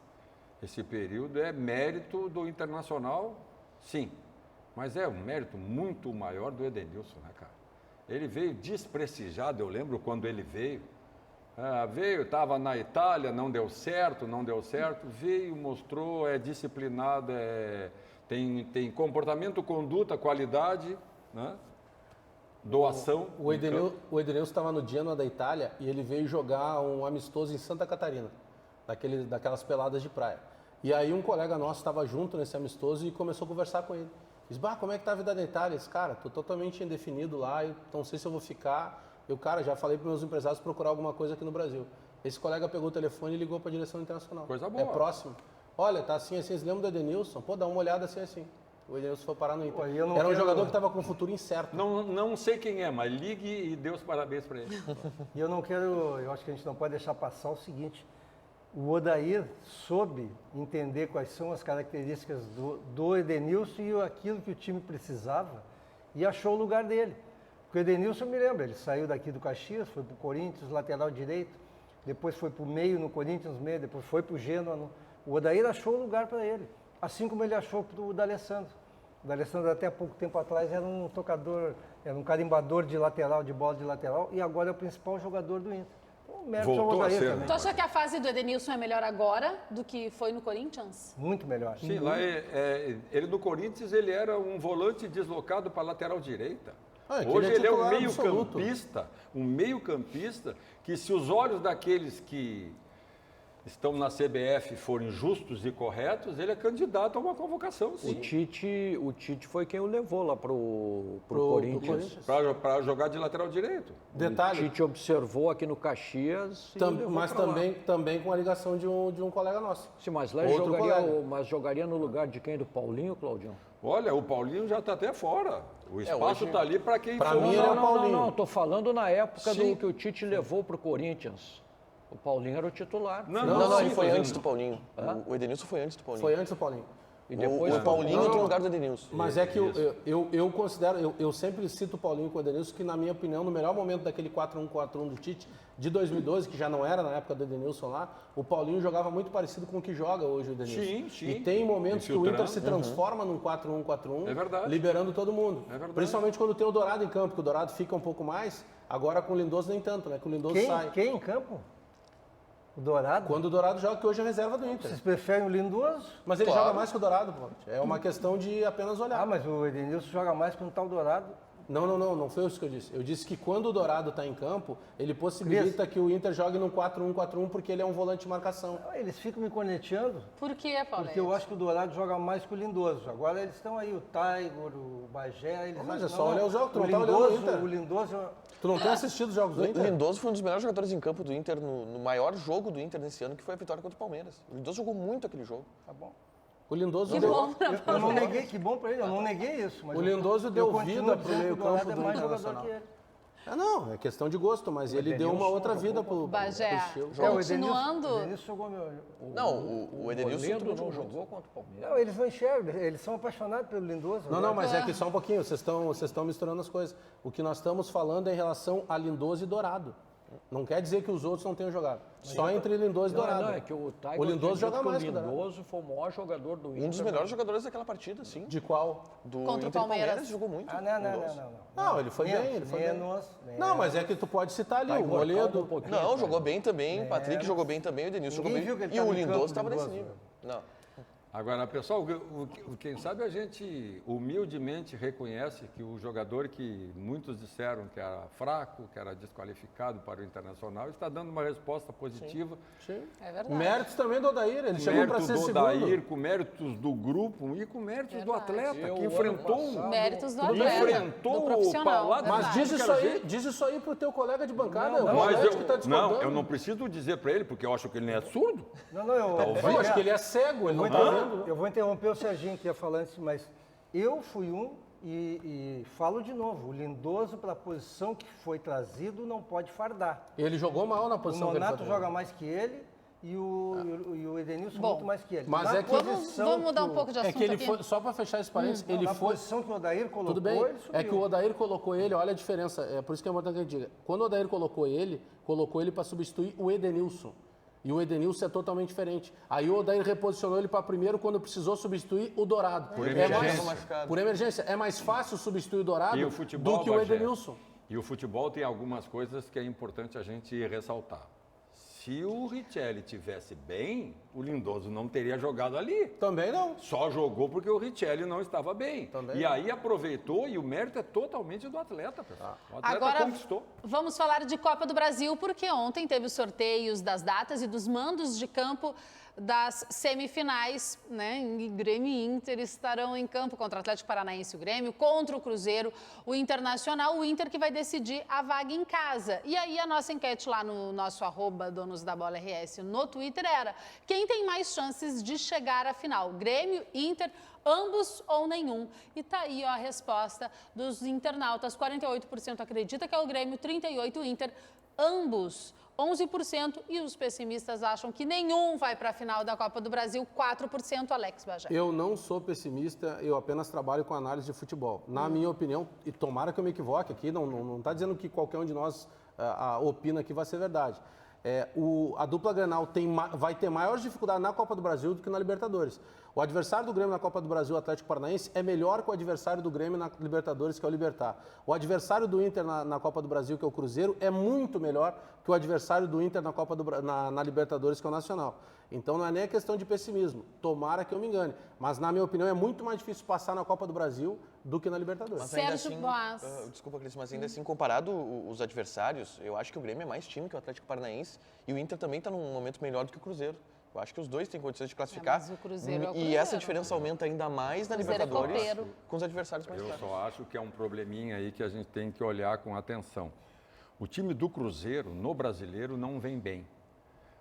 esse período é mérito do Internacional, sim, mas é um mérito muito maior do Edenilson, né, cara? Ele veio desprestigiado, eu lembro quando ele veio. Estava na Itália, não deu certo, veio, mostrou, é disciplinado, tem comportamento, conduta, qualidade, né? Doação. O Edenilson estava no Genoa da Itália e ele veio jogar um amistoso em Santa Catarina, daquelas peladas de praia. E aí um colega nosso estava junto nesse amistoso e começou a conversar com ele. Disse, como é que tá a vida da Itália? Disse, cara, tô totalmente indefinido lá, eu não sei se eu vou ficar. Eu, já falei para meus empresários procurar alguma coisa aqui no Brasil. Esse colega pegou o telefone e ligou para a direção internacional. Coisa boa. É próximo. Olha, tá assim, vocês lembram do Edenilson? Pô, dá uma olhada assim. O Edenilson foi parar no Inter. Era um jogador que estava com o futuro incerto. Não sei quem é, mas ligue e dê os parabéns para ele. E eu acho que a gente não pode deixar passar o seguinte, o Odair soube entender quais são as características do Edenilson e aquilo que o time precisava e achou o lugar dele. Porque o Edenilson, me lembra, ele saiu daqui do Caxias, foi para o Corinthians, lateral direito, depois foi para o meio no Corinthians, meio, depois foi para o Genoa. O Odair achou o lugar para ele, assim como ele achou o D'Alessandro. O D'Alessandro até pouco tempo atrás era um tocador, era um carimbador de lateral, de bola de lateral, e agora é o principal jogador do Inter. O mérito é o Odair também. Tu acha que a fase do Edenilson é melhor agora do que foi no Corinthians? Muito melhor. Sim, lá ele no Corinthians ele era um volante deslocado para a lateral direita. Hoje ele é um meio-campista que, se os olhos daqueles que estão na CBF forem justos e corretos, ele é candidato a uma convocação, sim. O Tite foi quem o levou lá pro Corinthians. Para jogar de lateral direito. Detalhe. O Tite observou aqui no Caxias mas também com a ligação de um colega nosso. Sim, mas lá jogaria no lugar de quem? Do Paulinho, Claudião? Olha, o Paulinho já está até fora. O espaço está ali para quem for. Mim era o Paulinho. Não, estou falando na época do que o Tite levou para o Corinthians. O Paulinho era o titular. Não, ele foi antes do Paulinho. O Edenilson foi antes do Paulinho. Foi antes do Paulinho. E depois o Paulinho entrou no lugar do Edenilson. Mas é que eu considero, eu sempre cito o Paulinho com o Edenilson, que na minha opinião, no melhor momento daquele 4-1-4-1 do Tite, de 2012, que já não era na época do Edenilson lá, o Paulinho jogava muito parecido com o que joga hoje o Edenilson. Sim. E tem momentos que o Inter se transforma num 4-1-4-1, liberando todo mundo. Principalmente quando tem o Dourado em campo, que o Dourado fica um pouco mais, agora com o Lindoso nem tanto, né? Que o Lindoso sai. Quem em campo? O Dourado? Quando o Dourado joga, que hoje é reserva do Inter. Vocês preferem o Lindoso? Mas ele joga mais que o Dourado, pô. É uma questão de apenas olhar. Mas o Edenilson joga mais quando está o Dourado. Não foi isso que eu disse. Eu disse que quando o Dourado está em campo, ele possibilita que o Inter jogue num 4-1-4-1 porque ele é um volante de marcação. Eles ficam me corneteando. Por quê, Paulo? Porque eu acho que o Dourado joga mais que o Lindoso. Agora eles estão aí, o Taigor, o Bagé... Mas é só olhar os jogos, tu não tá olhando o Inter. O Lindoso... Tu não tem assistido os jogos do Inter? O Lindoso foi um dos melhores jogadores em campo do Inter no maior jogo do Inter nesse ano, que foi a vitória contra o Palmeiras. O Lindoso jogou muito aquele jogo. Tá bom. O Lindoso eu não neguei, que bom pra ele, eu não neguei isso. Mas o Lindoso deu vida pro meio campo do Internacional. Não, é questão de gosto, mas ele deu uma outra vida pro Bagé. Continuando... O Edenilson jogou o Edenilson não jogou contra o Palmeiras. Não, eles não enxergam, eles são apaixonados pelo Lindoso. Não, mas é que só um pouquinho, vocês estão misturando as coisas. O que nós estamos falando é em relação a Lindoso e Dourado. Não quer dizer que os outros não tenham jogado. Só entre Lindoso e Dourado. Não, é que o Lindoso joga mais que o Lindoso foi o maior jogador do Inter. Um dos melhores jogadores daquela partida, sim. De qual? Contra o Palmeiras. Jogou muito. Não, ele foi bem. Não, mas é que tu pode citar ali o Moledo. Não, jogou bem também. O Patrick jogou bem também. O Edenilson jogou bem. E o Lindoso estava nesse nível. Não. Agora, pessoal, quem sabe a gente humildemente reconhece que o jogador que muitos disseram que era fraco, que era desqualificado para o Internacional, está dando uma resposta positiva. Sim. É verdade. Méritos também do Odair, ele chegou para ser segundo. Odair, com méritos do grupo e com méritos do atleta, que enfrentou méritos do atleta, do profissional. Mas diz isso aí pro teu colega de bancada, que está discordando. Não, eu não preciso dizer para ele, porque eu acho que ele não é surdo. Eu acho que ele é cego, ele não está vendo. Eu vou interromper o Serginho que ia falar antes, mas eu fui e falo de novo, o Lindoso, para a posição que foi trazido, não pode fardar. Ele jogou mal na posição que ele foi. O Nonato joga mais que ele e o Edenilson muito mais que ele. Mas vamos mudar um pouco de assunto que ele foi, só para fechar esse parênteses, ele foi... Na posição que o Odair colocou, tudo bem, ele subiu. É que o Odair colocou ele, olha a diferença, é por isso que é importante que eu diga. Quando o Odair colocou ele para substituir o Edenilson. E o Edenilson é totalmente diferente. Aí o Odair reposicionou ele para primeiro quando precisou substituir o Dourado. Por emergência. Por emergência. É mais fácil substituir o Dourado do que o Edenilson. E o futebol tem algumas coisas que é importante a gente ressaltar. Se o Richelli tivesse bem, o Lindoso não teria jogado ali. Também não. Só jogou porque o Richelli não estava bem. Também e aí aproveitou e o mérito é totalmente do atleta, pessoal. O atleta agora, conquistou. Vamos falar de Copa do Brasil, porque ontem teve os sorteios das datas e dos mandos de campo das semifinais, né? Grêmio e Inter estarão em campo contra o Atlético Paranaense, o Grêmio, contra o Cruzeiro, o Internacional, o Inter que vai decidir a vaga em casa. E aí a nossa enquete lá no nosso @DonosDaBolaRS no Twitter era: quem tem mais chances de chegar à final? Grêmio, Inter, ambos ou nenhum? E tá aí ó, a resposta dos internautas. 48% acredita que é o Grêmio, 38% Inter, ambos 11%, e os pessimistas acham que nenhum vai para a final da Copa do Brasil, 4%, Alex Bagé. Eu não sou pessimista, eu apenas trabalho com análise de futebol. Na minha opinião, e tomara que eu me equivoque aqui, não está dizendo que qualquer um de nós opina que vai ser verdade. A dupla Grenal vai ter maior dificuldade na Copa do Brasil do que na Libertadores. O adversário do Grêmio na Copa do Brasil, o Atlético Paranaense, é melhor que o adversário do Grêmio na Libertadores, que é o Libertad. O adversário do Inter na Copa do Brasil, que é o Cruzeiro, é muito melhor que o adversário do Inter na Libertadores, que é o Nacional. Então não é nem a questão de pessimismo. Tomara que eu me engane. Mas, na minha opinião, é muito mais difícil passar na Copa do Brasil do que na Libertadores. Mas ainda assim, desculpa, Cris, mas ainda assim, comparado os adversários, eu acho que o Grêmio é mais time que o Atlético Paranaense e o Inter também está num momento melhor do que o Cruzeiro. Eu acho que os dois têm condições de classificar. Mas o Cruzeiro é o e Cruzeiro, essa diferença aumenta ainda mais na Libertadores com os adversários mais fracos. Eu só acho que é um probleminha aí que a gente tem que olhar com atenção. O time do Cruzeiro, no Brasileiro, não vem bem.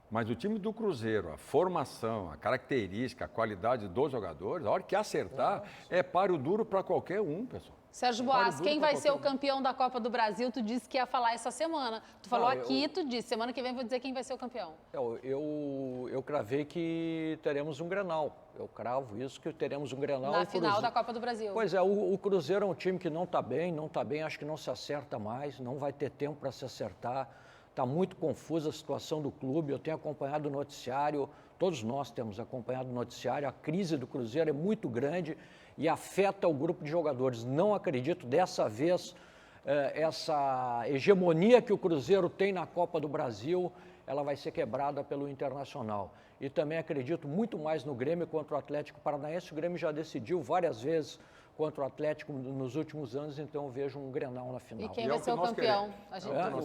Mas o time do Cruzeiro, a formação, a característica, a qualidade dos jogadores, a hora que acertar, é páreo duro para qualquer um, pessoal. Sérgio Boas, quem vai ser o campeão da Copa do Brasil? Tu disse que ia falar essa semana. Tu falou aqui, tu disse, semana que vem vou dizer quem vai ser o campeão. Eu cravei que teremos um Grenal. Eu cravo isso, que teremos um Grenal. Na final da Copa do Brasil. Pois é, o Cruzeiro é um time que não está bem, acho que não se acerta mais, não vai ter tempo para se acertar. Está muito confusa a situação do clube, eu tenho acompanhado o noticiário, todos nós temos acompanhado o noticiário, a crise do Cruzeiro é muito grande e afeta o grupo de jogadores. Não acredito, dessa vez, essa hegemonia que o Cruzeiro tem na Copa do Brasil, ela vai ser quebrada pelo Internacional. E também acredito muito mais no Grêmio contra o Atlético Paranaense. O Grêmio já decidiu várias vezes contra o Atlético nos últimos anos, então eu vejo um Grenal na final. E quem vai ser o campeão?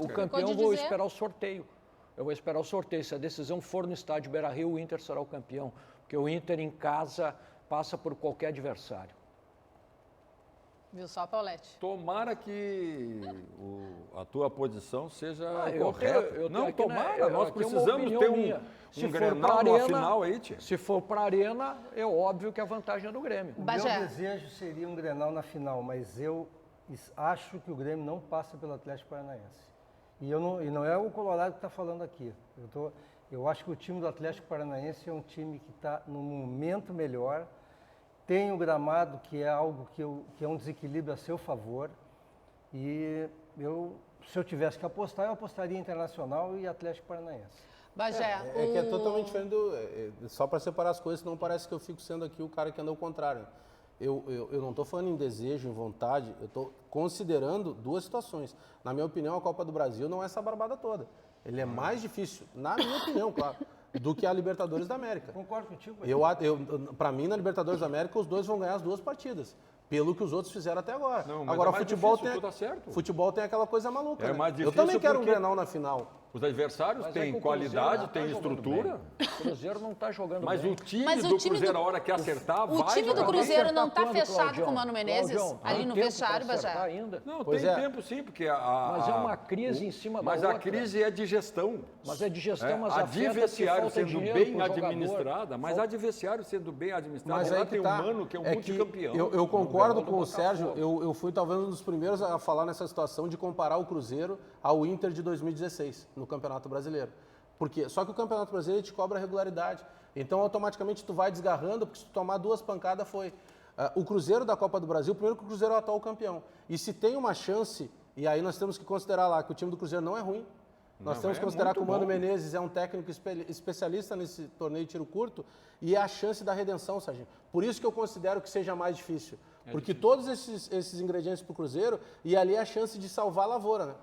O campeão eu vou esperar o sorteio. Eu vou esperar o sorteio. Se a decisão for no estádio Beira-Rio, o Inter será o campeão. Porque o Inter em casa passa por qualquer adversário. Viu só, Paulete? Tomara que a tua posição seja correta. Nós precisamos ter um Grenal numa final aí, tia. Se for para a Arena, é óbvio que a vantagem é do Grêmio. O meu desejo seria um Grenal na final, mas eu acho que o Grêmio não passa pelo Atlético Paranaense. E não é o Colorado que está falando aqui. Eu acho que o time do Atlético Paranaense é um time que está num momento melhor. Tem o gramado, que é algo que é um desequilíbrio a seu favor. E se eu tivesse que apostar, eu apostaria Internacional e Atlético Paranaense. Bagé, que é totalmente diferente só para separar as coisas, não parece que eu fico sendo aqui o cara que anda ao contrário. Eu não estou falando em desejo, em vontade, eu estou considerando duas situações. Na minha opinião, a Copa do Brasil não é essa barbada toda. Ele é mais difícil, na minha opinião, claro, do que a Libertadores da América. Concordo contigo. Para mim, na Libertadores da América, os dois vão ganhar as duas partidas. Pelo que os outros fizeram até agora. Não, agora, o futebol tem aquela coisa maluca. É mais difícil. Eu também quero um Grenal na final. Os adversários têm qualidade, têm estrutura. O Cruzeiro não está jogando bem. Mas o time do Cruzeiro, a hora que acertar, vai jogar. O time do Cruzeiro não está fechado com o Mano Menezes, ali no vestiário, Bagé? Não, tem tempo sim, porque mas é uma crise em cima da outra. Mas a crise é de gestão. Mas é de gestão, mas a adversário sendo bem administrada, mas adversário sendo bem administrado, mas lá tem o Mano, que é um multicampeão. Eu concordo com o Sérgio, eu fui talvez um dos primeiros a falar nessa situação de comparar o Cruzeiro ao Inter de 2016, no Campeonato Brasileiro. Só que o Campeonato Brasileiro te cobra regularidade. Então, automaticamente, tu vai desgarrando, porque se tu tomar duas pancadas, foi. O Cruzeiro da Copa do Brasil, primeiro que o Cruzeiro é o atual campeão. E se tem uma chance, e aí nós temos que considerar lá que o time do Cruzeiro não é ruim, nós temos que considerar que o Mano Menezes é um técnico especialista nesse torneio de tiro curto, e é a chance da redenção, Sarginho. Por isso que eu considero que seja mais difícil. Porque todos esses ingredientes para o Cruzeiro, e ali é a chance de salvar a lavoura, né?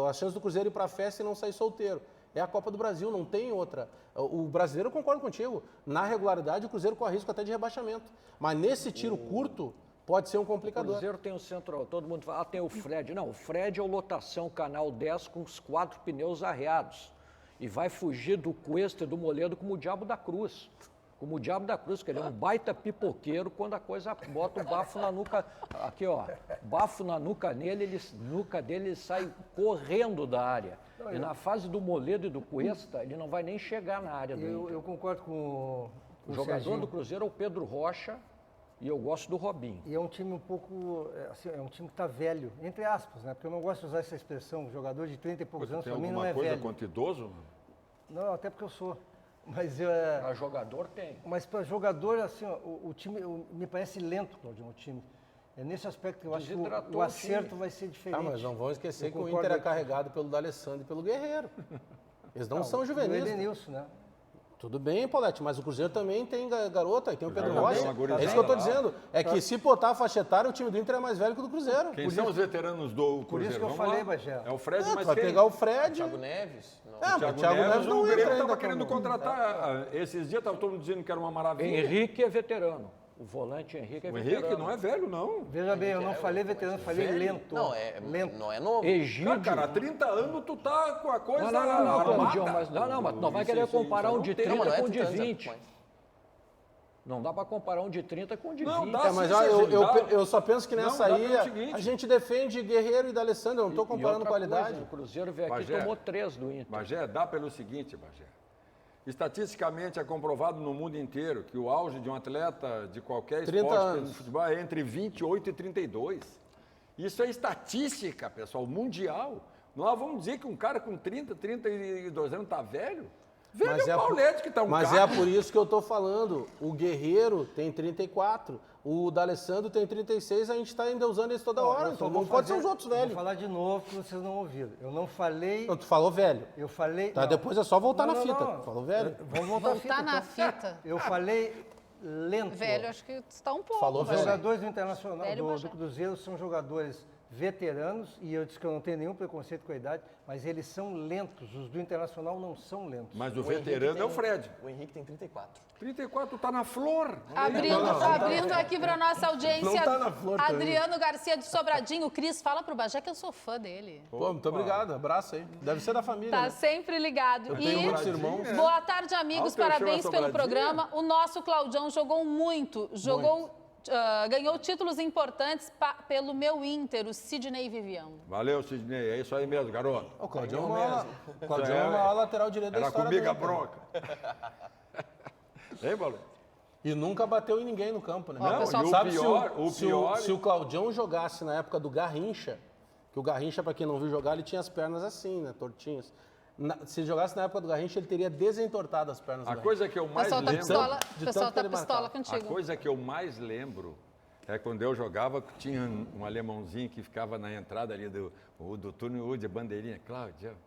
A chance do Cruzeiro ir para a festa e não sair solteiro. É a Copa do Brasil, não tem outra. O brasileiro, eu concordo contigo, na regularidade o Cruzeiro corre risco até de rebaixamento. Mas nesse tiro curto, pode ser um complicador. O Cruzeiro tem o centro, todo mundo fala, tem o Fred. Não, o Fred é o lotação Canal 10 com os 4 pneus arreados. E vai fugir do Cuesta e do Moledo como o Diabo da Cruz. Como o Diabo da Cruz, que ele é um baita pipoqueiro, quando a coisa bota o bafo na nuca, aqui ó, bafo na nuca dele, ele sai correndo da área. E na fase do Moledo e do Cuesta, ele não vai nem chegar na área do Inter. Eu concordo com o jogador do Cruzeiro é o Pedro Rocha, E eu gosto do Robinho. E é um time um pouco, assim, é um time que está velho, entre aspas, né? Porque eu não gosto de usar essa expressão, jogador de 30 e poucos anos, para mim não é velho. Tem alguma coisa contra idoso? Não, até porque eu sou. Mas para jogador tem. Mas para jogador, assim, ó, o time me parece lento, Claudião, o time. É nesse aspecto que eu acho que o acerto vai ser diferente. Mas não vamos esquecer que o Inter é carregado pelo D'Alessandro e pelo Guerreiro. Eles não são juvenis. O Edenilson, né? Tudo bem, Paulete, mas o Cruzeiro também tem garota, tem o Pedro Rocha. É isso que eu estou dizendo. É que se botar a faixa etária, o time do Inter é mais velho que o do Cruzeiro. Quem são os veteranos do Cruzeiro? Por isso que eu falei, Bagé. É o Fred, mas vai pegar o Fred. O Thiago Neves? Não. O Thiago Neves não entra. Estava querendo contratar. Esses dias estava todo mundo dizendo que era uma maravilha. Henrique é veterano. O volante Henrique é veterano. O Henrique não é velho, não. Veja bem, eu não falei veterano, falei lento. Não, lento. Não é novo. Egídio. Cara, há 30 anos tu tá com a coisa mas não vai querer comparar um de 30 com um de 20. Não dá para comparar um de 30 com um de 20. Não dá, mas eu só penso que nessa aí a gente defende Guerreiro e D'Alessandro, eu não estou comparando qualidade. O Cruzeiro veio aqui e tomou 3 do Inter. Bagé, dá pelo seguinte, Bagé. Estatisticamente é comprovado no mundo inteiro que o auge de um atleta de qualquer esporte de futebol é entre 28 e 32. Isso é estatística, pessoal, mundial. Nós vamos dizer que um cara com 30, 32 anos está velho? Velho é o Paulete que está um Mas cara. é por isso que eu estou falando. O Guerreiro tem 34, o D'Alessandro tem 36, a gente está ainda usando isso toda hora. Então não pode ser os outros velhos. Vou falar de novo que vocês não ouviram. Eu não falei... Não, tu falou velho. Eu falei... Tá, não. depois é só voltar na fita. Não. Tu falou velho. Vamos voltar na fita. Eu falei lento. Velho, acho que está um pouco. Falou Os velho. jogadores do Internacional, Velho, do Cruzeiro, são jogadores veteranos, e eu disse que eu não tenho nenhum preconceito com a idade, mas eles são lentos. Os do Internacional não são lentos. Mas o veterano é o Fred. O Henrique tem 34. 34, tá na flor. Abrindo aqui para nossa audiência, Não tá na flor Adriano Garcia de Sobradinho. Cris, fala pro Bagé que eu sou fã dele. Pô, muito obrigado, abraço aí. Deve ser da família. Tá né? sempre ligado. Eu tenho muitos irmãos. Boa tarde, amigos. Parabéns pelo programa. O nosso Claudião jogou muito. Ganhou títulos importantes pelo meu Inter, o Sidney Vivian. Valeu, Sidney. É isso aí mesmo, garoto. O Claudião é o maior lateral direito da história. Era comigo a bronca. Hein, Paulo? E nunca bateu em ninguém no campo, né? Não, pessoal, e sabe o pior... Se o Claudião jogasse na época do Garrincha, que o Garrincha, para quem não viu jogar, ele tinha as pernas assim, né? Tortinhas. Se jogasse na época do Garrincha, ele teria desentortado as pernas. A coisa que eu mais lembro... O pessoal tá pistola contigo. A coisa que eu mais lembro é quando eu jogava, tinha um alemãozinho que ficava na entrada ali do túnel de bandeirinha.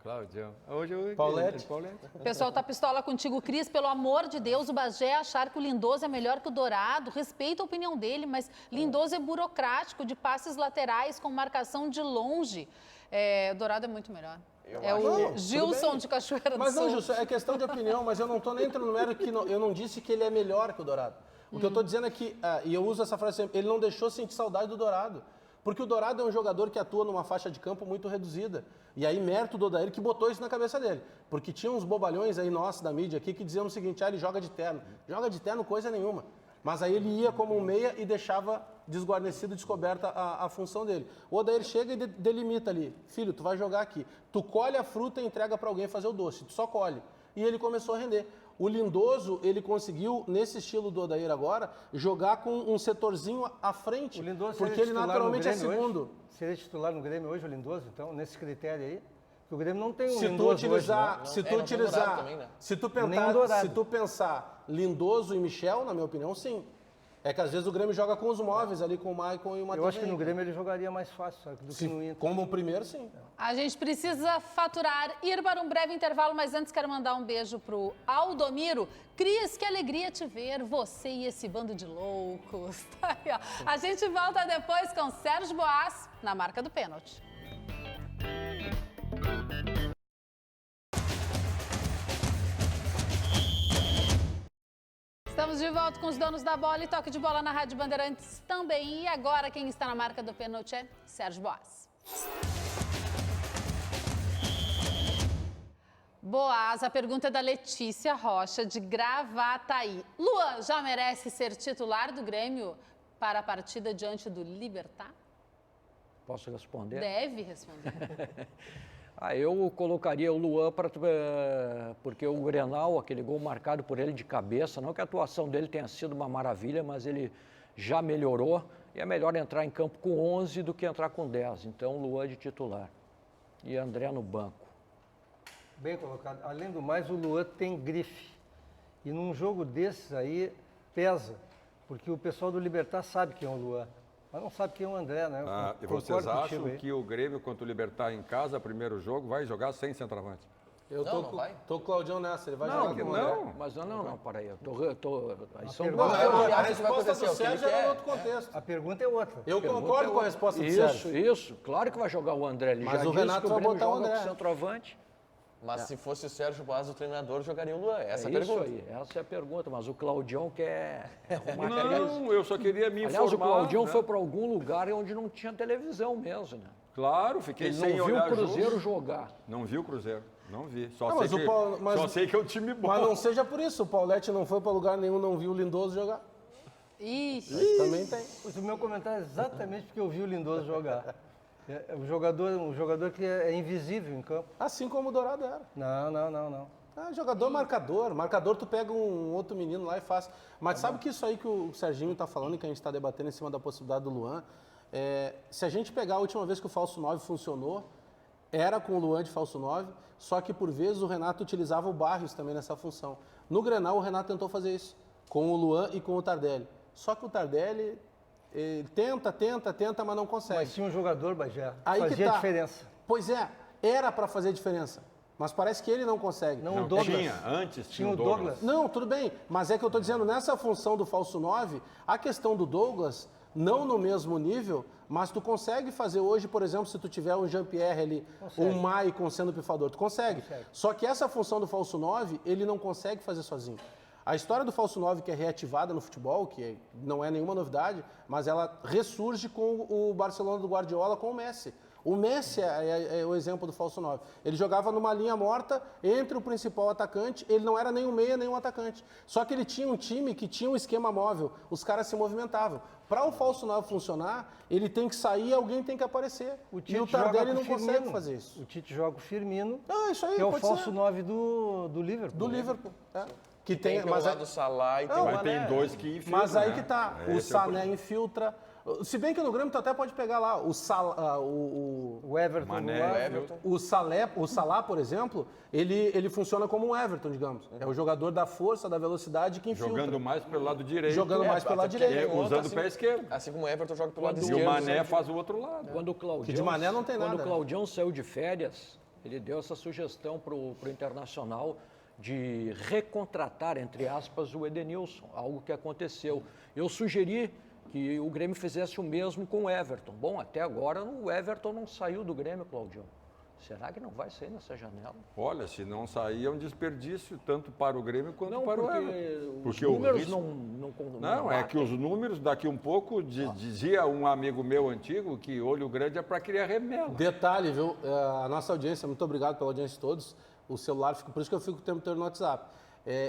Claudião. Hoje eu... Paulete. O pessoal tá pistola contigo, Cris. Pelo amor de Deus, o Bagé achar que o Lindoso é melhor que o Dourado. Respeita a opinião dele, mas Lindoso é burocrático, de passes laterais, com marcação de longe. O Dourado é muito melhor. O Gilson de Cachoeira do Sul. Mas não, Gilson, é questão de opinião, mas eu não estou nem entrando no mérito que eu não disse que ele é melhor que o Dourado. O que eu estou dizendo é que, e eu uso essa frase sempre, ele não deixou sentir saudade do Dourado. Porque o Dourado é um jogador que atua numa faixa de campo muito reduzida. E aí, mérito do Odair que botou isso na cabeça dele. Porque tinha uns bobalhões aí nossos da mídia aqui que diziam o seguinte, ele joga de terno. Joga de terno coisa nenhuma. Mas aí ele ia como um meia e deixava desguarnecido, descoberta a função dele. O Odair chega e delimita ali. Filho, tu vai jogar aqui. Tu colhe a fruta e entrega para alguém fazer o doce. Tu só colhe. E ele começou a render. O Lindoso, ele conseguiu, nesse estilo do Odair agora, jogar com um setorzinho à frente. O Lindoso porque ele naturalmente é segundo. Hoje? Seria titular no Grêmio hoje, o Lindoso, então, nesse critério aí? O Grêmio não tem um se Lindoso tu utilizar, hoje, Se tu utilizar, também, né? se tu pensar Lindoso e Michel, na minha opinião, sim. É que às vezes o Grêmio joga com os móveis ali, com o Maicon e o Matheus. Eu acho que no Grêmio ele jogaria mais fácil do que no Inter. Como o primeiro, sim. A gente precisa faturar, ir para um breve intervalo, mas antes quero mandar um beijo pro Aldomiro. Cris, que alegria te ver, você e esse bando de loucos. Tá aí, ó. A gente volta depois com Sérgio Boas, na marca do pênalti. Estamos de volta com os donos da bola e toque de bola na Rádio Bandeirantes também. E agora quem está na marca do pênalti é Sérgio Boas. Boas, a pergunta é da Letícia Rocha, de Gravataí. Luan já merece ser titular do Grêmio para a partida diante do Libertad? Posso responder? Deve responder. Eu colocaria o Luan porque o Grenal, aquele gol marcado por ele de cabeça, não que a atuação dele tenha sido uma maravilha, mas ele já melhorou e é melhor entrar em campo com 11 do que entrar com 10. Então, Luan de titular e André no banco. Bem colocado. Além do mais, o Luan tem grife. E num jogo desses aí, pesa. Porque o pessoal do Libertad sabe quem é o Luan, mas não sabe quem é o André, né? E vocês acham que o Grêmio contra o Libertad em casa, primeiro jogo, vai jogar sem centroavante? Eu tô com o Claudião nessa, ele vai jogar com o André. Mas não, para aí. A resposta do Sérgio era em outro contexto. A pergunta é outra. Eu concordo com a resposta do Sérgio. Isso. Claro que vai jogar o André. Ele mas já o Renato vai botar o André. Centroavante. Mas se fosse o Sérgio Boas o treinador, jogaria o Luan? Essa é a Isso pergunta. aí, essa é a pergunta. Mas o Claudião quer arrumar Não, eu só queria me informar. Aliás, o Claudião foi para algum lugar onde não tinha televisão mesmo, né? Claro, fiquei sem olhar. Ele não viu o Cruzeiro jogar. Não viu o Cruzeiro, não vi. Só sei que é um time bom. Mas não seja por isso, o Paulete não foi para lugar nenhum, não viu o Lindoso jogar. Ixi. Também tem. O meu comentário é exatamente porque eu vi o Lindoso jogar. É um jogador que é invisível em campo. Assim como o Dourado era. Não. Jogador marcador. Marcador, tu pega um outro menino lá e faz. Mas sabe que isso aí que o Serginho tá falando e que a gente está debatendo em cima da possibilidade do Luan, se a gente pegar a última vez que o falso 9 funcionou, era com o Luan de falso 9, só que por vezes o Renato utilizava o Barrios também nessa função. No Grenal, o Renato tentou fazer isso, com o Luan e com o Tardelli. Só que o Tardelli... Ele tenta, mas não consegue. Mas tinha um jogador, Bagé, fazia diferença. Pois é, era para fazer diferença. Mas parece que ele não consegue. Não, o Douglas. Antes tinha o Douglas. Não, tudo bem. Mas é que eu estou dizendo, nessa função do falso 9, a questão do Douglas, não no mesmo nível, mas tu consegue fazer hoje, por exemplo, se tu tiver um Jean-Pierre ali, um Maicon sendo pifador, tu consegue. Só que essa função do falso 9, ele não consegue fazer sozinho. A história do falso 9 que é reativada no futebol, que não é nenhuma novidade, mas ela ressurge com o Barcelona do Guardiola com o Messi. O Messi é o exemplo do falso 9. Ele jogava numa linha morta entre o principal atacante, ele não era nem um meia nem um atacante. Só que ele tinha um time que tinha um esquema móvel, os caras se movimentavam. Para o falso 9 funcionar, ele tem que sair e alguém tem que aparecer. E o Tardelli não consegue fazer isso. O Tite joga o Firmino, isso aí, que é o falso 9 do Liverpool. Do Liverpool, Que tem mas do Salah e tem o Mané. Tem dois que infiltram. Mas aí que tá, o Sané infiltra. Se bem que no Grêmio tu até pode pegar lá o Everton. O Salah, por exemplo, ele funciona como um Everton, digamos. É o jogador da força, da velocidade que infiltra. Jogando mais pelo lado direito. Jogando mais pelo lado direito. Usando o pé esquerdo. Assim como o Everton joga pelo lado esquerdo. E o Mané faz o outro lado. Quando o Claudião, que de Mané não tem nada. Quando o Claudião saiu de férias, ele deu essa sugestão pro Internacional de recontratar, entre aspas, o Edenilson, algo que aconteceu. Eu sugeri que o Grêmio fizesse o mesmo com o Everton. Bom, até agora o Everton não saiu do Grêmio, Claudião. Será que não vai sair nessa janela? Olha, se não sair é um desperdício, tanto para o Grêmio quanto para o Everton. Porque os números não é que os números, daqui um pouco, dizia um amigo meu antigo, que olho grande é para criar remela. Detalhe, viu? A nossa audiência, muito obrigado pela audiência de todos. O celular, por isso que eu fico o tempo todo no WhatsApp.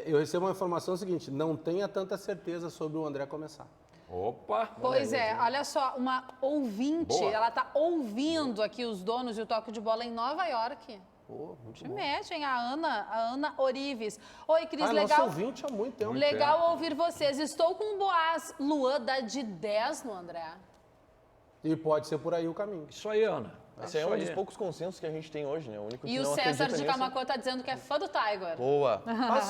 Eu recebo uma informação seguinte, não tenha tanta certeza sobre o André começar. Opa! Pois é, olha só, uma ouvinte, Boa. ela tá ouvindo aqui os donos de O Toque de Bola em Nova York. Muito Te mete, hein? A Ana Orives. Oi, Cris, legal. Nossa ouvinte há muito tempo. Legal ouvir vocês. Estou com o Boaz. Luan dá de 10 no André. E pode ser por aí o caminho. Isso aí, Ana. Esse é um dos poucos consensos que a gente tem hoje, né? O único que E o não César de acredita Camacô tá dizendo que é fã do Tiger. Boa.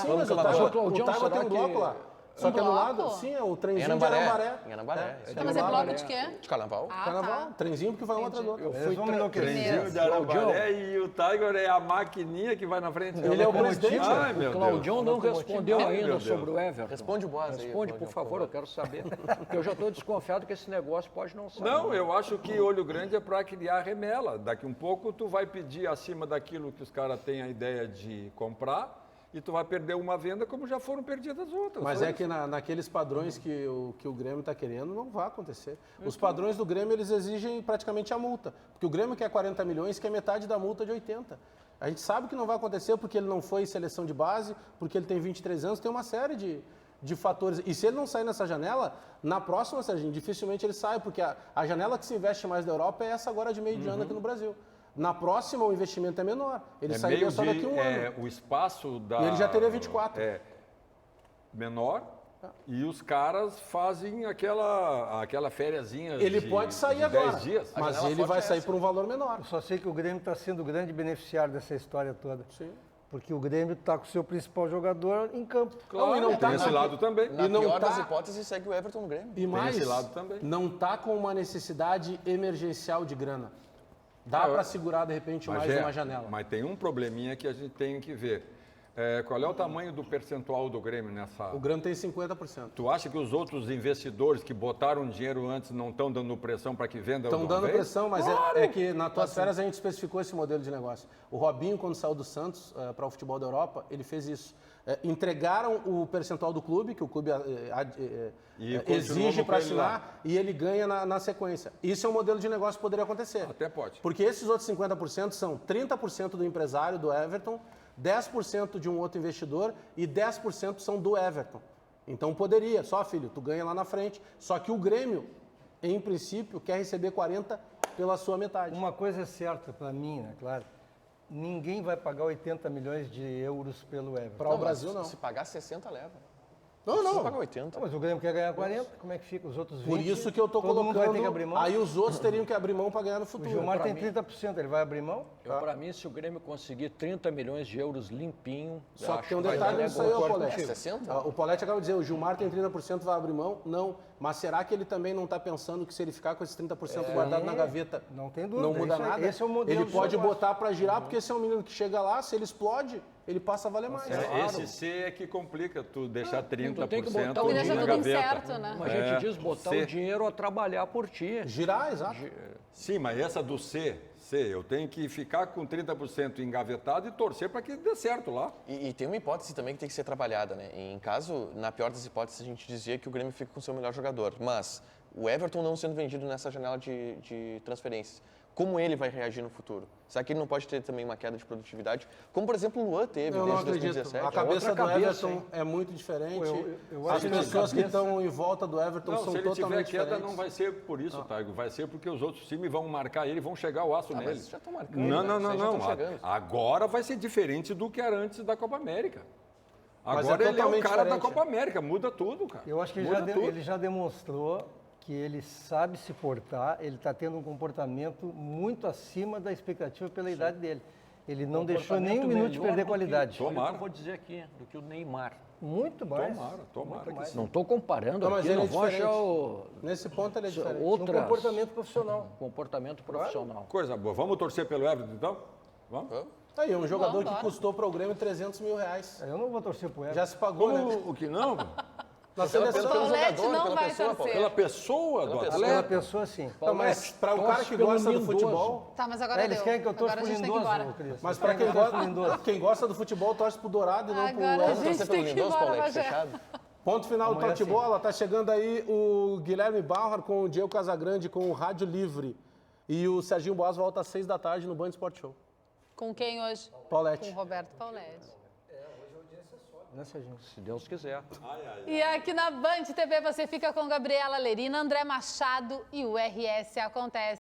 Sim, mas o Tiger tem um bloco lá. Só que é no lado, bloco? sim, é o trenzinho de Anambaré. Anambaré. Mas é bloco de quê? De carnaval. Carnaval, trenzinho porque vai um atrás do outro. Eu fui Trenzinho de Anambaré e o Tiger é a maquininha que vai na frente. Ele é o presidente. Ai, meu O Claudião não respondeu ainda sobre o Everton. Responde o Boaz aí. Responde, por favor, eu quero saber. Porque eu já estou desconfiado que esse negócio pode não sair. Não, eu acho que olho grande é para criar remela. Daqui um pouco tu vai pedir acima daquilo que os caras têm a ideia de comprar e tu vai perder uma venda como já foram perdidas outras. Mas é que naqueles padrões que o Grêmio está querendo, não vai acontecer. Os padrões do Grêmio, eles exigem praticamente a multa. Porque o Grêmio quer 40 milhões, que é metade da multa de 80. A gente sabe que não vai acontecer porque ele não foi seleção de base, porque ele tem 23 anos, tem uma série de fatores. E se ele não sair nessa janela, na próxima, Serginho, dificilmente ele sai, porque a janela que se investe mais da Europa é essa agora de meio de ano aqui no Brasil. Na próxima, o investimento é menor. Ele sairia só daqui a um ano. O espaço da... E ele já teria 24. É menor E os caras fazem aquela fériazinha Ele pode sair agora, 10 dias. mas ele vai sair por um valor menor. Eu só sei que o Grêmio está sendo o grande beneficiário dessa história toda. Sim. Porque o Grêmio está com o seu principal jogador em campo. Claro, e não tem esse lado também. Na pior das hipóteses, segue o Everton no Grêmio. E mais, esse lado também. não está com uma necessidade emergencial de grana. Dá para segurar, de repente, mais uma janela. Mas tem um probleminha que a gente tem que ver. Qual é o tamanho do percentual do Grêmio nessa... O Grêmio tem 50%. Tu acha que os outros investidores que botaram dinheiro antes não estão dando pressão para que vendam? Estão dando pressão, mas claro. é que nas tuas férias a gente especificou esse modelo de negócio. O Robinho, quando saiu do Santos para o futebol da Europa, ele fez isso. Entregaram o percentual do clube, que o clube exige para assinar, e ele ganha na sequência. Isso é um modelo de negócio que poderia acontecer. Até pode. Porque esses outros 50% são 30% do empresário, do Everton, 10% de um outro investidor e 10% são do Everton. Então poderia, só filho, tu ganha lá na frente. Só que o Grêmio, em princípio, quer receber 40% pela sua metade. Uma coisa é certa para mim, né, claro. Ninguém vai pagar 80 milhões de euros pelo Everton. Para o Brasil, não. Se pagar 60, leva. Não. Paga 80. Mas o Grêmio quer ganhar 40, como é que fica? Os outros 20? Por isso que eu estou colocando, vai ter que abrir mão? aí os outros teriam que abrir mão para ganhar no futuro. O Gilmar tem 30%, ele vai abrir mão? Para mim, se o Grêmio conseguir 30 milhões de euros limpinho... Só que tem um detalhe nisso aí, Paulete. O Paulete acaba de dizer, o Gilmar tem 30%, vai abrir mão? Não. Mas será que ele também não está pensando que se ele ficar com esses 30% guardado na gaveta, não tem dúvida, não muda nada? Esse é o modelo ele pode botar para girar, porque esse é um menino que chega lá, se ele explode, ele passa a valer mais. Esse C é que complica tu deixar 30% tu tem que botar o na dinheiro gaveta. Certo, né? Mas a gente diz botar o dinheiro a trabalhar por ti. Girar, exato. Sim, mas essa do C, eu tenho que ficar com 30% engavetado e torcer para que dê certo lá. E tem uma hipótese também que tem que ser trabalhada, né? Em caso, na pior das hipóteses, a gente dizia que o Grêmio fica com o seu melhor jogador. Mas o Everton não sendo vendido nessa janela de transferências, como ele vai reagir no futuro? Será que ele não pode ter também uma queda de produtividade? Como, por exemplo, o Luan teve desde 2017. A cabeça do Everton é muito diferente. As pessoas que estão em volta do Everton são totalmente diferentes. Se ele tiver queda, não vai ser por isso, Taigo. Vai ser porque os outros times vão marcar ele e vão chegar o aço nele. Mas já estão marcando. Não. Agora vai ser diferente do que era antes da Copa América. Agora ele é o cara da Copa América. Muda tudo, cara. Eu acho que ele já demonstrou que ele sabe se portar, ele está tendo um comportamento muito acima da expectativa pela idade dele. Ele não deixou nem um minuto de perder qualidade. Tomara. Eu vou dizer aqui, do que o Neymar. Muito mais. Tomara. Mais. Não estou comparando não, aqui, mas não vou achar nesse ponto ele é diferente. Um comportamento profissional. Comportamento profissional. Coisa boa. Vamos torcer pelo Everton, então? Vamos? Aí, um jogador que custou para o Grêmio 300 mil reais. Eu não vou torcer pro Everton. Já se pagou, né? O que não? Na seleção, pela pessoa do atleta. Pela pessoa, sim. Não, mas para o cara que gosta do futebol... Tá, mas agora eles querem que eu torça pro Lindoso, mas para quem gosta do futebol, torce pro Dourado e não pro... Agora a gente tem que ir embora, fechado. Ponto final do Toque Bola. Tá chegando aí o Guilherme Bauer com o Diego Casagrande com o Rádio Livre. E o Serginho Boas volta às 6 da tarde no Band Sport Show. Com quem hoje? Paulete. Com o Roberto Paulete. Se Deus quiser. E aqui na Band TV você fica com Gabriela Lerina, André Machado e o RS Acontece.